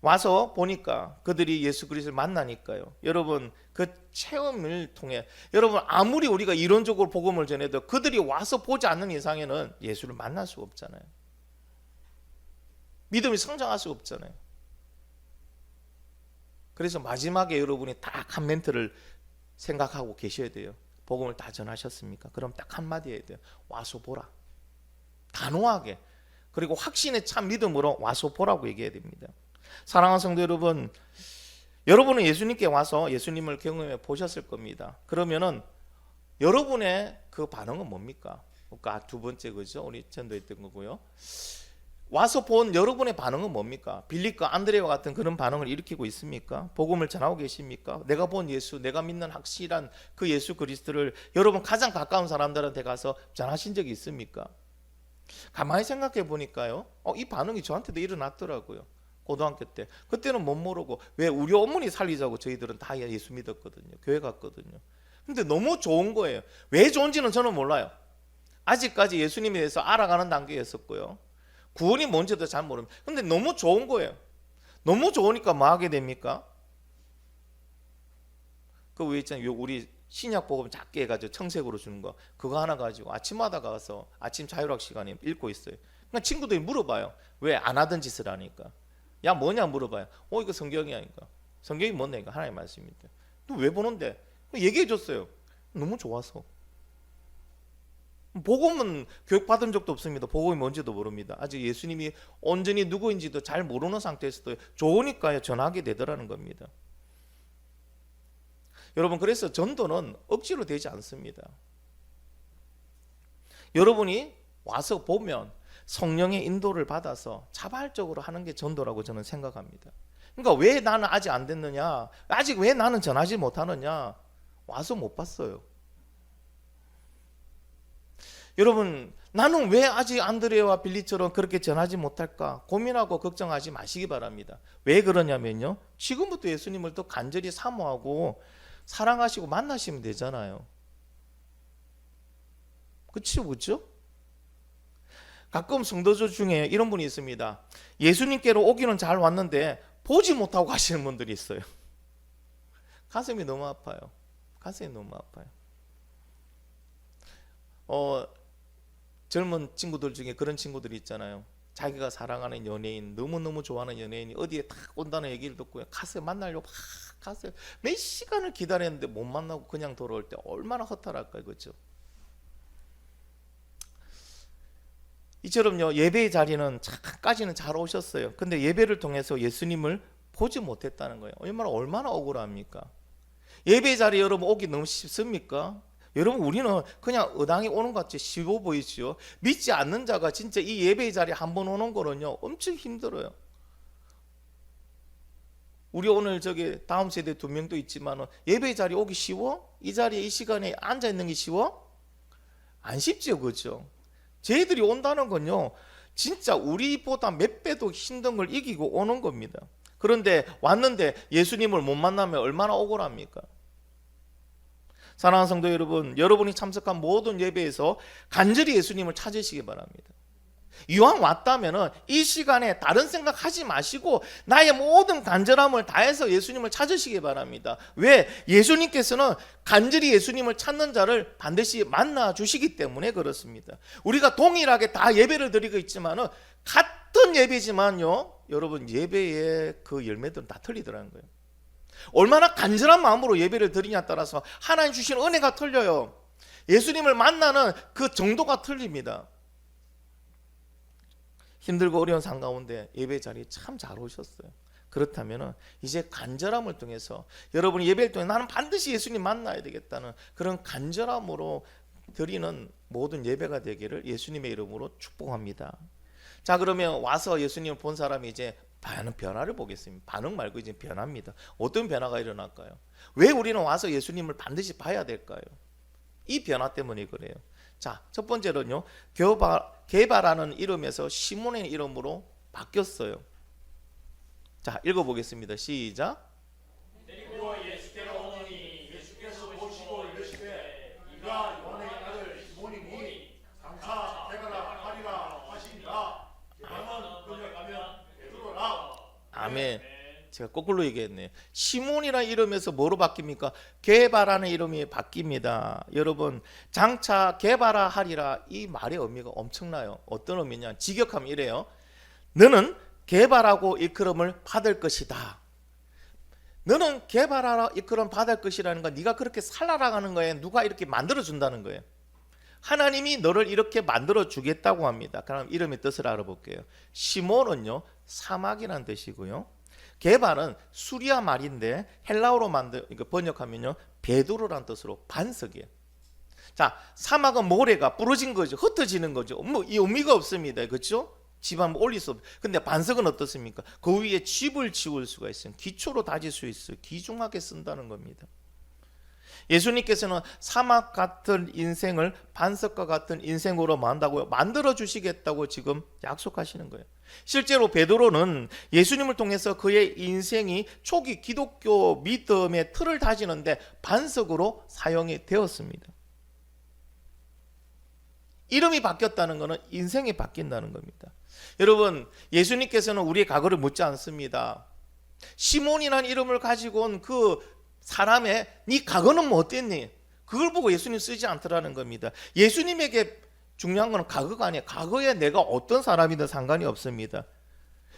와서 보니까 그들이 예수 그리스도를 만나니까요. 여러분, 그 체험을 통해 여러분 아무리 우리가 이론적으로 복음을 전해도 그들이 와서 보지 않는 이상에는 예수를 만날 수가 없잖아요. 믿음이 성장할 수 없잖아요. 그래서 마지막에 여러분이 딱 한 멘트를 생각하고 계셔야 돼요. 복음을 다 전하셨습니까? 그럼 딱 한마디 해야 돼요. 와서 보라. 단호하게. 그리고 확신에 찬 믿음으로 와서 보라고 얘기해야 됩니다. 사랑하는 성도 여러분, 여러분은 예수님께 와서 예수님을 경험해 보셨을 겁니다. 그러면은 여러분의 그 반응은 뭡니까? 그러니까 두 번째 거죠. 우리 전도했던 거고요. 와서 본 여러분의 반응은 뭡니까? 빌립과 안드레와 같은 그런 반응을 일으키고 있습니까? 복음을 전하고 계십니까? 내가 본 예수, 내가 믿는 확실한 그 예수 그리스도를 여러분 가장 가까운 사람들한테 가서 전하신 적이 있습니까? 가만히 생각해 보니까요. 이 반응이 저한테도 일어났더라고요. 고등학교 때. 그때는 못 모르고 왜 우리 어머니 살리자고 저희들은 다 예수 믿었거든요. 교회 갔거든요. 근데 너무 좋은 거예요. 왜 좋은지는 저는 몰라요. 아직까지 예수님에 대해서 알아가는 단계였었고요. 구원이 뭔지도 잘 모릅니다. 근데 너무 좋은 거예요. 너무 좋으니까 뭐 하게 됩니까? 그 왜 있잖아요. 우리 신약 복음 작게 해가지고 청색으로 주는 거 그거 하나 가지고 아침마다 가서 아침 자율학 시간에 읽고 있어요. 그러니까 친구들이 물어봐요. 왜 안 하던 짓을 하니까. 야 뭐냐 물어봐요. 이거 성경이 아닌가. 성경이 뭔데? 이거 하나님의 말씀입니다. 또 왜 보는데? 얘기해 줬어요. 너무 좋아서. 복음은 교육받은 적도 없습니다. 복음이 뭔지도 모릅니다. 아직 예수님이 온전히 누구인지도 잘 모르는 상태에서도 좋으니까 전하게 되더라는 겁니다. 여러분, 그래서 전도는 억지로 되지 않습니다. 여러분이 와서 보면 성령의 인도를 받아서 자발적으로 하는 게 전도라고 저는 생각합니다. 그러니까 왜 나는 아직 안 됐느냐, 아직 왜 나는 전하지 못하느냐, 와서 못 봤어요. 여러분, 나는 왜 아직 안드레와 빌리처럼 그렇게 전하지 못할까 고민하고 걱정하지 마시기 바랍니다. 왜 그러냐면요, 지금부터 예수님을 더 간절히 사모하고 사랑하시고 만나시면 되잖아요. 그렇죠? 가끔 성도들 중에 이런 분이 있습니다. 예수님께로 오기는 잘 왔는데 보지 못하고 가시는 분들이 있어요. 가슴이 너무 아파요. 가슴이 너무 아파요. 젊은 친구들 중에 그런 친구들이 있잖아요. 자기가 사랑하는 연예인, 너무너무 좋아하는 연예인이 어디에 딱 온다는 얘기를 듣고 가서 만나려고 막 가서 몇 시간을 기다렸는데 못 만나고 그냥 돌아올 때 얼마나 허탈할까요? 그렇죠? 이처럼요, 예배의 자리는 잠깐까지는 잘 오셨어요. 근데 예배를 통해서 예수님을 보지 못했다는 거예요. 얼마나 억울합니까? 예배의 자리에 여러분 오기 너무 쉽습니까? 여러분, 우리는 그냥 의당에 오는 것 같이 쉬워 보이지요. 믿지 않는 자가 진짜 이 예배의 자리에 한 번 오는 거는요 엄청 힘들어요. 우리 오늘 다음 세대 2명도 있지만 예배의 자리에 오기 쉬워? 이 자리에 이 시간에 앉아 있는 게 쉬워? 안 쉽죠, 그렇죠? 쟤들이 온다는 건요 진짜 우리보다 몇 배도 힘든 걸 이기고 오는 겁니다. 그런데 왔는데 예수님을 못 만나면 얼마나 억울합니까? 사랑하는 성도 여러분, 여러분이 참석한 모든 예배에서 간절히 예수님을 찾으시기 바랍니다. 이왕 왔다면 이 시간에 다른 생각 하지 마시고 나의 모든 간절함을 다해서 예수님을 찾으시기 바랍니다. 왜? 예수님께서는 간절히 예수님을 찾는 자를 반드시 만나 주시기 때문에 그렇습니다. 우리가 동일하게 다 예배를 드리고 있지만 같은 예배지만요, 여러분, 예배의 그 열매들은 다 틀리더라는 거예요. 얼마나 간절한 마음으로 예배를 드리냐에 따라서 하나님 주신 은혜가 틀려요. 예수님을 만나는 그 정도가 틀립니다. 힘들고 어려운 상 가운데 예배 자리에 참 잘 오셨어요. 그렇다면 이제 간절함을 통해서 여러분이 예배를 통해 나는 반드시 예수님 만나야 되겠다는 그런 간절함으로 드리는 모든 예배가 되기를 예수님의 이름으로 축복합니다. 자, 그러면 와서 예수님을 본 사람이 이제 변화를 보겠습니다. 반응 말고 이제 변화입니다. 어떤 변화가 일어날까요? 왜 우리는 와서 예수님을 반드시 봐야 될까요? 이 변화 때문에 그래요. 자, 첫 번째로는요, 게바라는 이름에서 시몬의 이름으로 바뀌었어요. 자, 읽어보겠습니다. 시작. 데리고 예수께로 오니 예수께서 보시고 이르시되 이가 요한의 아들 시몬이니 장차 게바라 하리라 하시니라. 그러면 그녀 가면 베드로라. 아멘. 제가 거꾸로 얘기했네요. 시몬이라는 이름에서 뭐로 바뀝니까? 게바라는 이름이 바뀝니다. 여러분, 장차 게바라 하리라, 이 말의 의미가 엄청나요. 어떤 의미냐? 직역하면 이래요. 너는 게바라고 일컬음을 받을 것이다. 너는 게바라라 일컬음 받을 것이라는 건 네가 그렇게 살아나가는 거에 누가 이렇게 만들어준다는 거예요. 하나님이 너를 이렇게 만들어 주겠다고 합니다. 그럼 이름의 뜻을 알아볼게요. 시몬은요, 사막이라는 뜻이고요. 게바는 수리아 말인데 헬라어로 번역하면요, 베드로라는 뜻으로 반석이에요. 자, 사막은 모래가 부러진 거죠. 흩어지는 거죠. 이 의미가 없습니다. 그렇죠? 집 한번 올릴 수 없어요. 근데 반석은 어떻습니까? 그 위에 집을 지을 수가 있어요. 기초로 다질 수 있어요. 귀중하게 쓴다는 겁니다. 예수님께서는 사막 같은 인생을 반석과 같은 인생으로 만들어 주시겠다고 지금 약속하시는 거예요. 실제로 베드로는 예수님을 통해서 그의 인생이 초기 기독교 믿음의 틀을 다지는데 반석으로 사용이 되었습니다. 이름이 바뀌었다는 것은 인생이 바뀐다는 겁니다. 여러분, 예수님께서는 우리의 과거를 묻지 않습니다. 시몬이라는 이름을 가지고 온 그 사람의 네 과거는 뭐 어땠니? 그걸 보고 예수님 쓰지 않더라는 겁니다. 예수님에게 중요한 건 과거가 아니에요. 과거에 내가 어떤 사람이든 상관이 없습니다.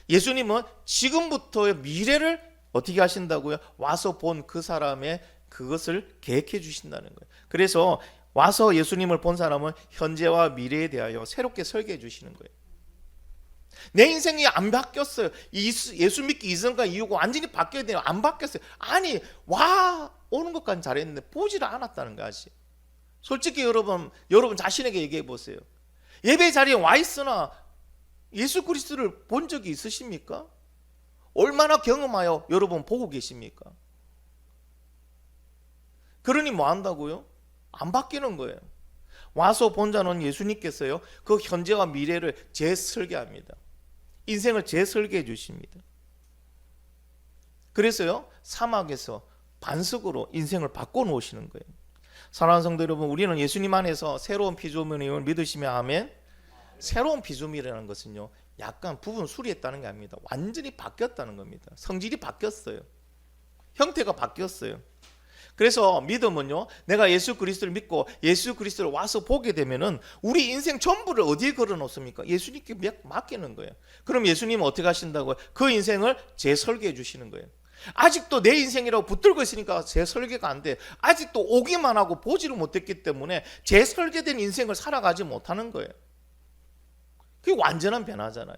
예수님은 지금부터의 미래를 어떻게 하신다고요? 와서 본 그 사람의 그것을 계획해 주신다는 거예요. 그래서 와서 예수님을 본 사람은 현재와 미래에 대하여 새롭게 설계해 주시는 거예요. 내 인생이 안 바뀌었어요. 예수 믿기 이전과 이후가 완전히 바뀌어야 돼요. 안 바뀌었어요. 아니, 와 오는 것까지 잘했는데 보지를 않았다는 거지. 솔직히 여러분 자신에게 얘기해 보세요. 예배 자리에 와 있으나 예수 그리스도를 본 적이 있으십니까? 얼마나 경험하여 여러분 보고 계십니까? 그러니 뭐 한다고요? 안 바뀌는 거예요. 와서 본 자는 예수님께서요 그 현재와 미래를 재설계합니다. 인생을 재설계해 주십니다. 그래서요 사막에서 반석으로 인생을 바꿔 놓으시는 거예요. 사랑하는 성도 여러분, 우리는 예수님 안에서 새로운 피조물임을 믿으시면 아멘. 새로운 피조물이라는 것은요 약간 부분 수리했다는 게 아닙니다. 완전히 바뀌었다는 겁니다. 성질이 바뀌었어요. 형태가 바뀌었어요. 그래서 믿음은요, 내가 예수 그리스도를 믿고 예수 그리스도를 와서 보게 되면은 우리 인생 전부를 어디에 걸어 놓습니까? 예수님께 맡기는 거예요. 그럼 예수님은 어떻게 하신다고요? 그 인생을 재설계해 주시는 거예요. 아직도 내 인생이라고 붙들고 있으니까 재설계가 안 돼. 아직도 오기만 하고 보지를 못했기 때문에 재설계된 인생을 살아가지 못하는 거예요. 그게 완전한 변화잖아요.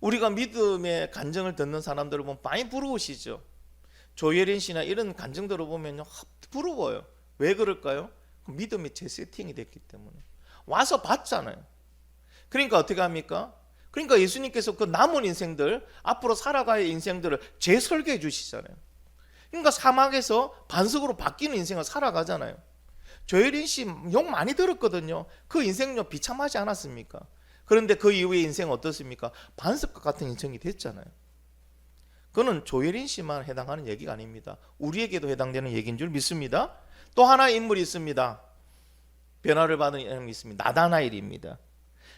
우리가 믿음의 간증을 듣는 사람들을 보면 많이 부러우시죠. 조혜린 씨나 이런 간증들을 보면 부러워요. 왜 그럴까요? 믿음이 재세팅이 됐기 때문에. 와서 봤잖아요. 그러니까 어떻게 합니까? 그러니까 예수님께서 그 남은 인생들, 앞으로 살아갈 인생들을 재설계해 주시잖아요. 그러니까 사막에서 반석으로 바뀌는 인생을 살아가잖아요. 조혜린 씨 욕 많이 들었거든요. 그 인생요 비참하지 않았습니까? 그런데 그 이후의 인생은 어떻습니까? 반석과 같은 인생이 됐잖아요. 그거는 조혜린 씨만 해당하는 얘기가 아닙니다. 우리에게도 해당되는 얘기인 줄 믿습니다. 또 하나의 인물이 있습니다. 변화를 받은 인물이 있습니다. 나다나엘입니다.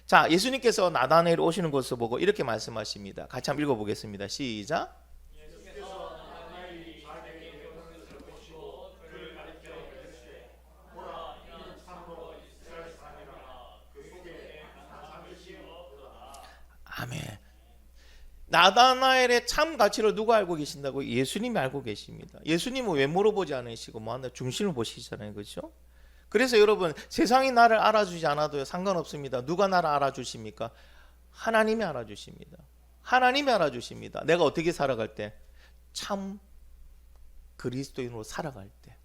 자, 예수님께서 나다나엘 오시는 것을 보고 이렇게 말씀하십니다. 같이 한번 읽어보겠습니다. 시작. 아멘. 나다나엘의 참 가치를 누가 알고 계신다고? 예수님이 알고 계십니다. 예수님은 왜 물어보지 않으시고 뭐 하나 중심을 보시잖아요. 그렇죠? 그래서 여러분, 세상이 나를 알아주지 않아도 상관없습니다. 누가 나를 알아주십니까? 하나님이 알아주십니다. 하나님이 알아주십니다. 내가 어떻게 살아갈 때? 참 그리스도인으로 살아갈 때.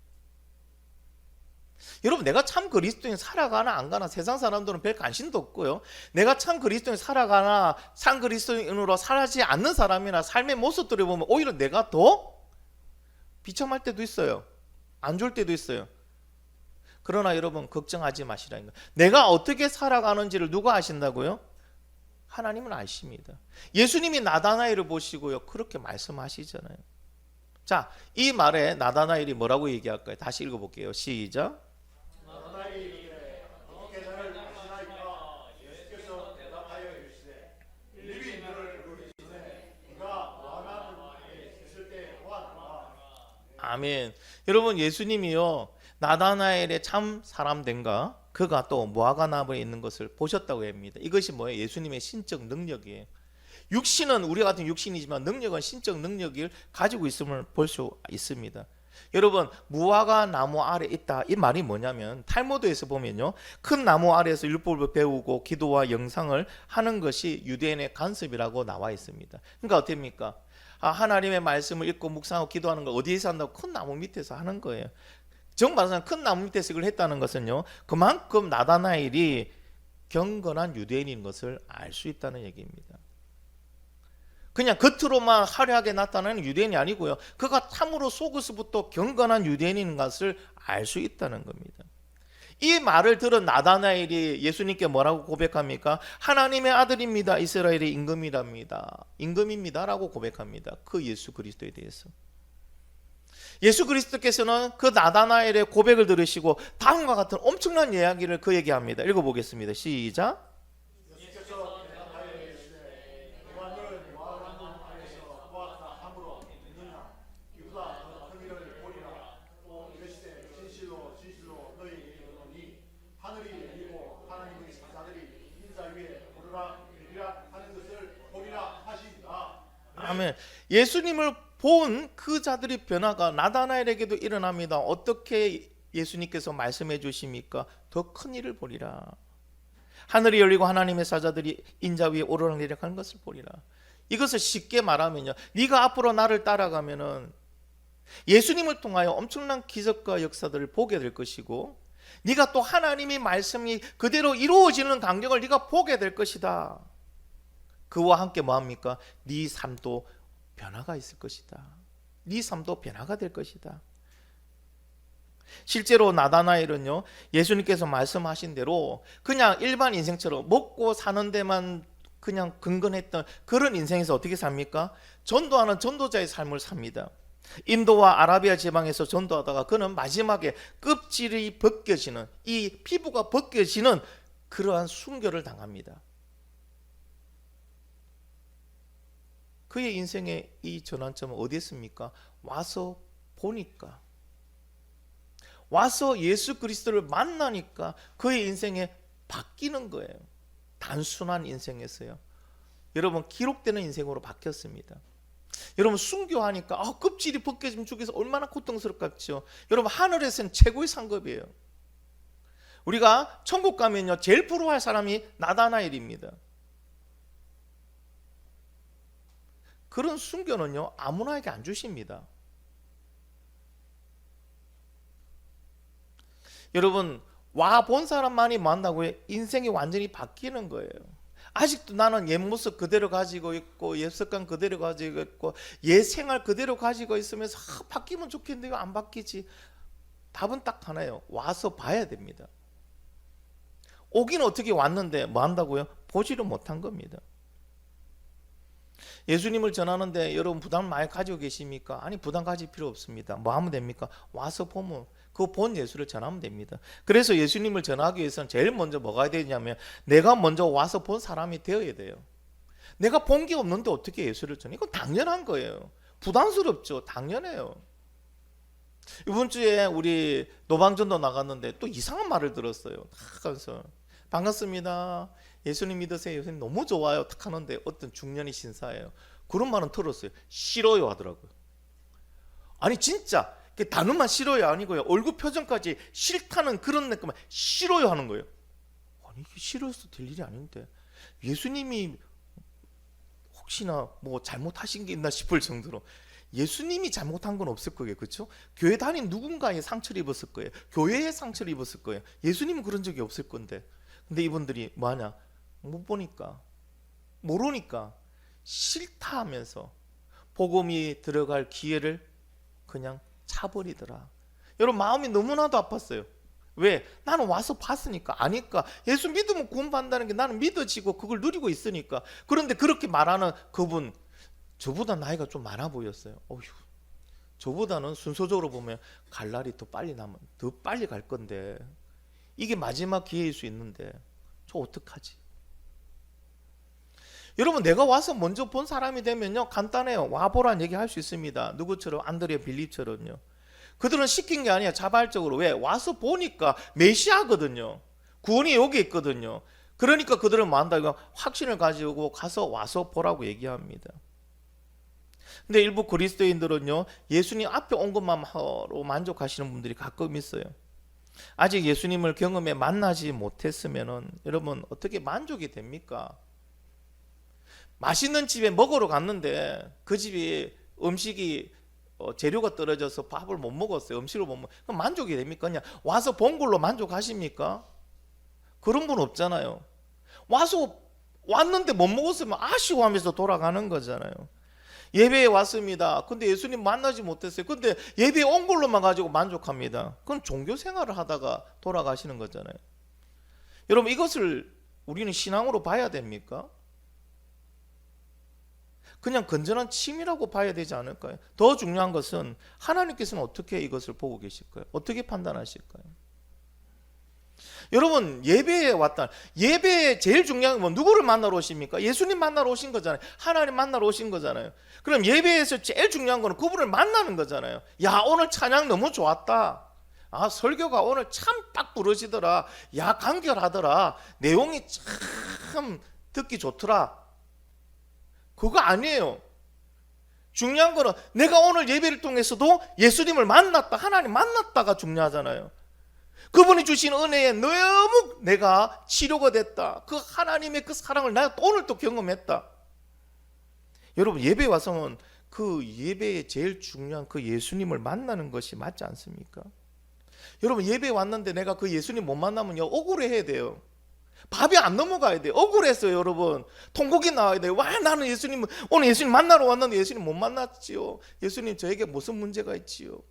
여러분, 내가 참 그리스도인 살아가나 안 가나 세상 사람들은 별 관심도 없고요. 내가 참 그리스도인 살아가나 참 그리스도인으로 살지 않는 사람이나 삶의 모습들을 보면 오히려 내가 더 비참할 때도 있어요. 안 좋을 때도 있어요. 그러나 여러분, 걱정하지 마시라는 거예요. 내가 어떻게 살아가는지를 누가 아신다고요? 하나님은 아십니다. 예수님이 나다나엘을 보시고요 그렇게 말씀하시잖아요. 자, 이 말에 나다나엘이 뭐라고 얘기할까요? 다시 읽어볼게요. 시작. 아멘. 여러분, 예수님이요 나다나엘의 참 사람된가 그가 또 무화과나무에 있는 것을 보셨다고 합니다. 이것이 뭐예요? 예수님의 신적 능력이에요. 육신은 우리 같은 육신이지만 능력은 신적 능력을 가지고 있음을 볼 수 있습니다. 여러분, 무화과 나무 아래 있다, 이 말이 뭐냐면 탈무드에서 보면요 큰 나무 아래에서 율법을 배우고 기도와 영상을 하는 것이 유대인의 관습이라고 나와 있습니다. 그러니까 어떻습니까? 하나님의 말씀을 읽고 묵상하고 기도하는 걸 어디에서 한다고? 큰 나무 밑에서 하는 거예요. 정말로 큰 나무 밑에서 이걸 했다는 것은요 그만큼 나다나엘이 경건한 유대인인 것을 알 수 있다는 얘기입니다. 그냥 겉으로만 화려하게 나타나는 유대인이 아니고요. 그가 참으로 속에서부터 경건한 유대인인 것을 알 수 있다는 겁니다. 이 말을 들은 나다나엘이 예수님께 뭐라고 고백합니까? 하나님의 아들입니다. 이스라엘의 임금입니다라고 고백합니다. 그 예수 그리스도에 대해서. 예수 그리스도께서는 그 나다나엘의 고백을 들으시고 다음과 같은 엄청난 이야기를 그에게 합니다. 읽어보겠습니다. 시작. 아멘. 예수님을 본 그 자들의 변화가 나다나엘에게도 일어납니다. 어떻게 예수님께서 말씀해 주십니까? 더 큰 일을 보리라. 하늘이 열리고 하나님의 사자들이 인자 위에 오르락내리락 하는 것을 보리라. 이것을 쉽게 말하면요, 네가 앞으로 나를 따라가면은 예수님을 통하여 엄청난 기적과 역사들을 보게 될 것이고, 네가 또 하나님의 말씀이 그대로 이루어지는 광경을 네가 보게 될 것이다. 그와 함께 뭐합니까? 네 삶도 변화가 있을 것이다. 네 삶도 변화가 될 것이다. 실제로 나다나엘은요, 예수님께서 말씀하신 대로 그냥 일반 인생처럼 먹고 사는 데만 그냥 근근했던 그런 인생에서 어떻게 삽니까? 전도하는 전도자의 삶을 삽니다. 인도와 아라비아 지방에서 전도하다가 그는 마지막에 껍질이 벗겨지는, 이 피부가 벗겨지는 그러한 순교를 당합니다. 그의 인생의 이 전환점은 어디였습니까? 와서 보니까, 와서 예수 그리스도를 만나니까 그의 인생에 바뀌는 거예요. 단순한 인생에서요, 여러분 기록되는 인생으로 바뀌었습니다. 여러분 순교하니까 껍질이 벗겨지면 죽여서 얼마나 고통스럽겠죠. 여러분 하늘에서는 최고의 상급이에요. 우리가 천국 가면요, 제일 부러워할 사람이 나다나엘입니다. 그런 순교는요, 아무나에게 안 주십니다. 여러분 와 본 사람만이 만나고 인생이 완전히 바뀌는 거예요. 아직도 나는 옛 모습 그대로 가지고 있고 옛 습관 그대로 가지고 있고 옛 생활 그대로 가지고 있으면서 바뀌면 좋겠는데 왜 안 바뀌지? 답은 딱 하나예요. 와서 봐야 됩니다. 오긴 어떻게 왔는데 뭐 한다고요? 보지를 못한 겁니다. 예수님을 전하는데 여러분 부담 많이 가지고 계십니까? 아니, 부담 가질 필요 없습니다. 뭐 하면 됩니까? 와서 보면 그 본 예수를 전하면 됩니다. 그래서 예수님을 전하기 위해서는 제일 먼저 뭐가 되냐면 내가 먼저 와서 본 사람이 되어야 돼요. 내가 본 게 없는데 어떻게 예수를 전해? 이건 당연한 거예요. 부담스럽죠. 당연해요. 이번 주에 우리 노방전도 나갔는데 또 이상한 말을 들었어요. 탁 하면서 반갑습니다. 예수님 믿으세요. 예수님 너무 좋아요. 탁 하는데 어떤 중년이 신사예요. 그런 말은 들었어요. 싫어요 하더라고요. 아니 진짜 단어만 싫어요 아니고요, 얼굴 표정까지 싫다는 그런 느낌만 싫어요 하는 거예요. 아니 이게 싫어서 될 일이 아닌데 예수님이 혹시나 뭐 잘못하신 게 있나 싶을 정도로, 예수님이 잘못한 건 없을 거예요. 그렇죠? 교회 다닌 누군가의 상처를 입었을 거예요. 교회의 상처를 입었을 거예요. 예수님은 그런 적이 없을 건데. 근데 이분들이 뭐하냐? 못 보니까, 모르니까 싫다 하면서 복음이 들어갈 기회를 그냥 차버리더라. 여러분 마음이 너무나도 아팠어요. 왜? 나는 와서 봤으니까, 아니까. 예수 믿으면 구원받는다는 게 나는 믿어지고 그걸 누리고 있으니까. 그런데 그렇게 말하는 그분, 저보다 나이가 좀 많아 보였어요. 어휴, 저보다는 순서적으로 보면 갈 날이 더 빨리 남은, 더 빨리 갈 건데 이게 마지막 기회일 수 있는데 저 어떡하지? 여러분 내가 와서 먼저 본 사람이 되면요, 간단해요. 와보란 얘기 할 수 있습니다. 누구처럼? 안드레 빌립처럼요. 그들은 시킨 게 아니야. 자발적으로. 왜? 와서 보니까 메시아거든요. 구원이 여기 있거든요. 그러니까 그들은 뭐 한다? 이거 확신을 가지고 가서 와서 보라고 얘기합니다. 근데 일부 그리스도인들은요, 예수님 앞에 온 것만으로 만족하시는 분들이 가끔 있어요. 아직 예수님을 경험해 만나지 못했으면은 여러분 어떻게 만족이 됩니까? 맛있는 집에 먹으러 갔는데 그 집이 음식이 재료가 떨어져서 밥을 못 먹었어요. 음식을 못 먹. 그럼 만족이 됩니까? 그냥 와서 본 걸로 만족하십니까? 그런 분 없잖아요. 와서 왔는데 못 먹었으면 아쉬워하면서 돌아가는 거잖아요. 예배에 왔습니다. 근데 예수님 만나지 못했어요. 근데 예배에 온 걸로만 가지고 만족합니다. 그건 종교 생활을 하다가 돌아가시는 거잖아요. 여러분, 이것을 우리는 신앙으로 봐야 됩니까? 그냥 건전한 취미라고 봐야 되지 않을까요? 더 중요한 것은 하나님께서는 어떻게 이것을 보고 계실까요? 어떻게 판단하실까요? 여러분, 예배에 왔다. 예배에 제일 중요한 건 누구를 만나러 오십니까? 예수님 만나러 오신 거잖아요. 하나님 만나러 오신 거잖아요. 그럼 예배에서 제일 중요한 거는 그분을 만나는 거잖아요. 야, 오늘 찬양 너무 좋았다. 아, 설교가 오늘 참 딱 부러지더라. 야, 간결하더라. 내용이 참 듣기 좋더라. 그거 아니에요. 중요한 거는 내가 오늘 예배를 통해서도 예수님을 만났다, 하나님 만났다가 중요하잖아요. 그분이 주신 은혜에 너무 내가 치료가 됐다. 그 하나님의 그 사랑을 내가 오늘 또 경험했다. 여러분, 예배에 와서는 그 예배에 제일 중요한 그 예수님을 만나는 것이 맞지 않습니까? 여러분, 예배에 왔는데 내가 그 예수님 못 만나면요, 억울해야 돼요. 밥이 안 넘어가야 돼요. 억울했어요, 여러분. 통곡이 나와야 돼요. 와, 나는 예수님, 오늘 예수님 만나러 왔는데 예수님 못 만났지요. 예수님, 저에게 무슨 문제가 있지요?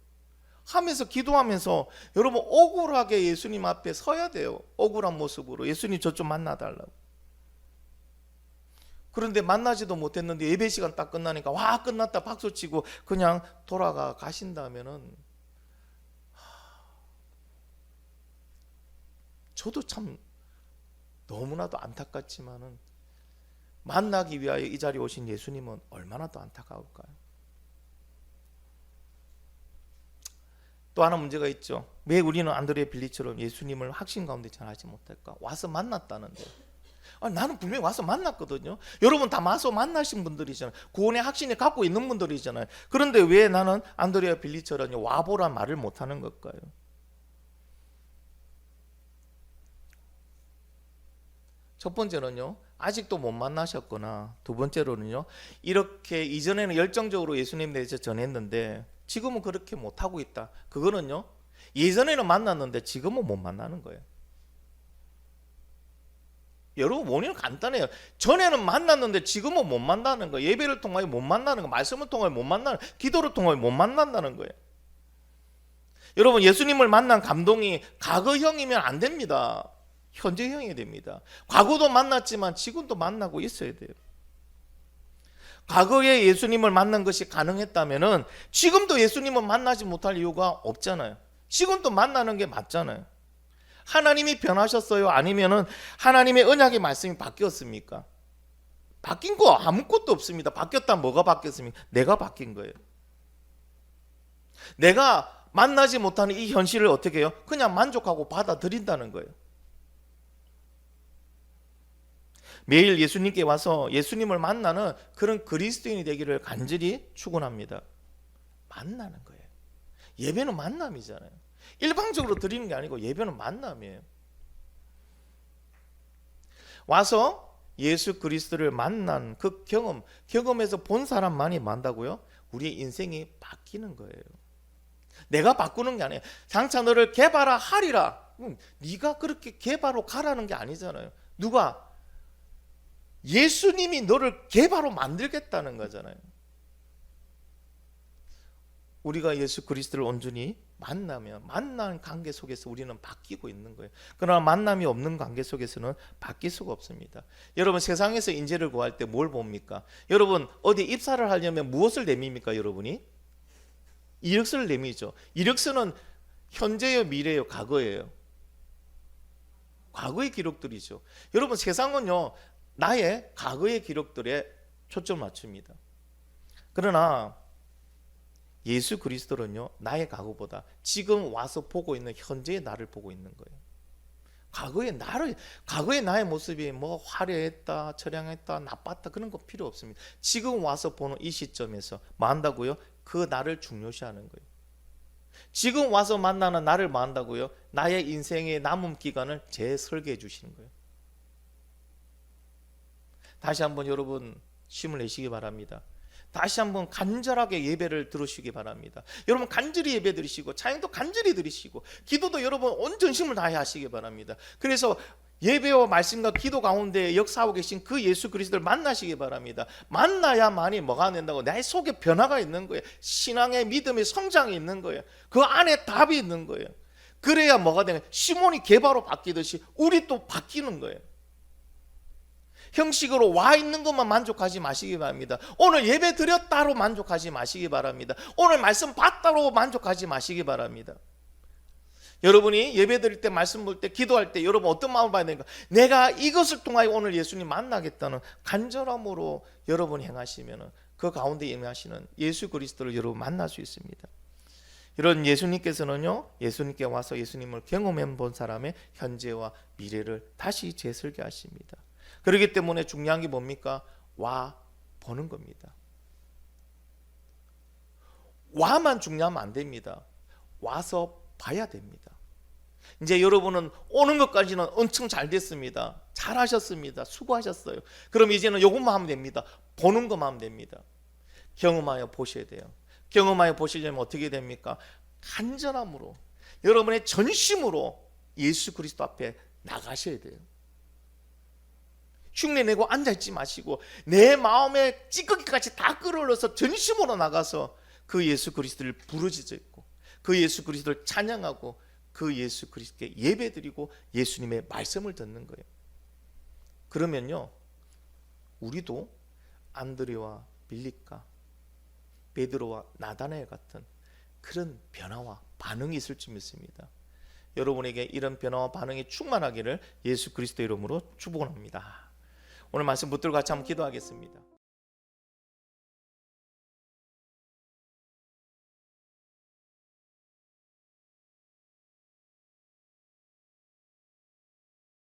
하면서 기도하면서 여러분, 억울하게 예수님 앞에 서야 돼요. 억울한 모습으로 예수님 저 좀 만나달라고. 그런데 만나지도 못했는데 예배 시간 딱 끝나니까 와, 끝났다 박수치고 그냥 돌아가 가신다면은, 저도 참 너무나도 안타깝지만은 만나기 위하여 이 자리에 오신 예수님은 얼마나 더 안타까울까요? 또 하나 문제가 있죠. 왜 우리는 안드레아 빌리처럼 예수님을 확신 가운데 전하지 못할까? 와서 만났다는데. 나는 분명히 와서 만났거든요. 여러분 다 와서 만나신 분들이잖아요. 구원의 확신을 갖고 있는 분들이잖아요. 그런데 왜 나는 안드레아 빌리처럼 와보란 말을 못하는 걸까요? 첫 번째는요, 아직도 못 만나셨거나, 두 번째로는요, 이렇게 이전에는 열정적으로 예수님에 대해서 전했는데 지금은 그렇게 못하고 있다. 그거는요, 예전에는 만났는데 지금은 못 만나는 거예요. 여러분, 원인은 간단해요. 전에는 만났는데 지금은 못 만나는 거예요. 예배를 통하여 못 만나는 거, 말씀을 통하여 못 만나는, 기도를 통하여 못 만난다는 거예요. 여러분, 예수님을 만난 감동이 과거형이면 안 됩니다. 현재형이 됩니다. 과거도 만났지만 지금도 만나고 있어야 돼요. 과거에 예수님을 만난 것이 가능했다면은 지금도 예수님을 만나지 못할 이유가 없잖아요. 지금도 만나는 게 맞잖아요. 하나님이 변하셨어요? 아니면은 하나님의 언약의 말씀이 바뀌었습니까? 바뀐 거 아무것도 없습니다. 바뀌었다 뭐가 바뀌었습니까? 내가 바뀐 거예요. 내가 만나지 못하는 이 현실을 어떻게 해요? 그냥 만족하고 받아들인다는 거예요. 매일 예수님께 와서 예수님을 만나는 그런 그리스도인이 되기를 간절히 축원합니다. 만나는 거예요. 예배는 만남이잖아요. 일방적으로 드리는 게 아니고 예배는 만남이에요. 와서 예수 그리스도를 만난 그 경험에서 본 사람만이 만다고요? 우리의 인생이 바뀌는 거예요. 내가 바꾸는 게 아니에요. 장차 너를 개발하리라. 네가 그렇게 개발로 가라는 게 아니잖아요. 누가? 예수님이 너를 개발로 만들겠다는 거잖아요. 우리가 예수 그리스도를 온전히 만나면 만난 관계 속에서 우리는 바뀌고 있는 거예요. 그러나 만남이 없는 관계 속에서는 바뀔 수가 없습니다. 여러분, 세상에서 인재를 구할 때 뭘 봅니까? 여러분, 어디 입사를 하려면 무엇을 내밉니까? 여러분이? 이력서를 내미죠. 이력서는 현재요, 미래요, 과거예요. 과거의 기록들이죠. 여러분, 세상은요, 나의 과거의 기록들에 초점을 맞춥니다. 그러나 예수 그리스도는요, 나의 과거보다 지금 와서 보고 있는 현재의 나를 보고 있는 거예요. 과거의 나의 모습이 뭐 화려했다, 처량했다, 나빴다 그런 거 필요 없습니다. 지금 와서 보는 이 시점에서 뭐 한다고요? 그 나를 중요시하는 거예요. 지금 와서 만나는 나를 뭐 한다고요? 나의 인생의 남은 기간을 재설계해 주시는 거예요. 다시 한번 여러분 힘을 내시기 바랍니다. 다시 한번 간절하게 예배를 들으시기 바랍니다. 여러분 간절히 예배 드리시고 찬양도 간절히 드리시고 기도도 여러분 온 전심을 다해 하시기 바랍니다. 그래서 예배와 말씀과 기도 가운데 역사하고 계신 그 예수 그리스도를 만나시기 바랍니다. 만나야만이 뭐가 된다고? 내 속에 변화가 있는 거예요. 신앙의 믿음의 성장이 있는 거예요. 그 안에 답이 있는 거예요. 그래야 뭐가 되는 거예요? 시몬이 게바로 바뀌듯이 우리 또 바뀌는 거예요. 형식으로 와 있는 것만 만족하지 마시기 바랍니다. 오늘 예배 드렸다로 만족하지 마시기 바랍니다. 오늘 말씀 봤다로 만족하지 마시기 바랍니다. 여러분이 예배 드릴 때, 말씀 볼 때, 기도할 때 여러분 어떤 마음을 봐야 되는가? 내가 이것을 통하여 오늘 예수님 만나겠다는 간절함으로 여러분이 행하시면 그 가운데 임하시는 예수 그리스도를 여러분 만날 수 있습니다. 이런 예수님께서는요, 예수님께 와서 예수님을 경험해 본 사람의 현재와 미래를 다시 재설계하십니다. 그렇기 때문에 중요한 게 뭡니까? 와 보는 겁니다. 와만 중요하면 안 됩니다. 와서 봐야 됩니다. 이제 여러분은 오는 것까지는 엄청 잘 됐습니다. 잘하셨습니다. 수고하셨어요. 그럼 이제는 이것만 하면 됩니다. 보는 것만 하면 됩니다. 경험하여 보셔야 돼요. 경험하여 보시려면 어떻게 됩니까? 간절함으로, 여러분의 전심으로 예수 그리스도 앞에 나가셔야 돼요. 흉내내고 앉아있지 마시고 내 마음에 찌꺼기까지 다 끌어올려서 전심으로 나가서 그 예수 그리스도를 부르짖어 있고 그 예수 그리스도를 찬양하고 그 예수 그리스도께 예배드리고 예수님의 말씀을 듣는 거예요. 그러면요, 우리도 안드레와 빌립과 베드로와 나다나엘 같은 그런 변화와 반응이 있을 줄 믿습니다. 여러분에게 이런 변화와 반응이 충만하기를 예수 그리스도 이름으로 축복합니다. 오늘 말씀 붙들고 같이 한번 기도하겠습니다.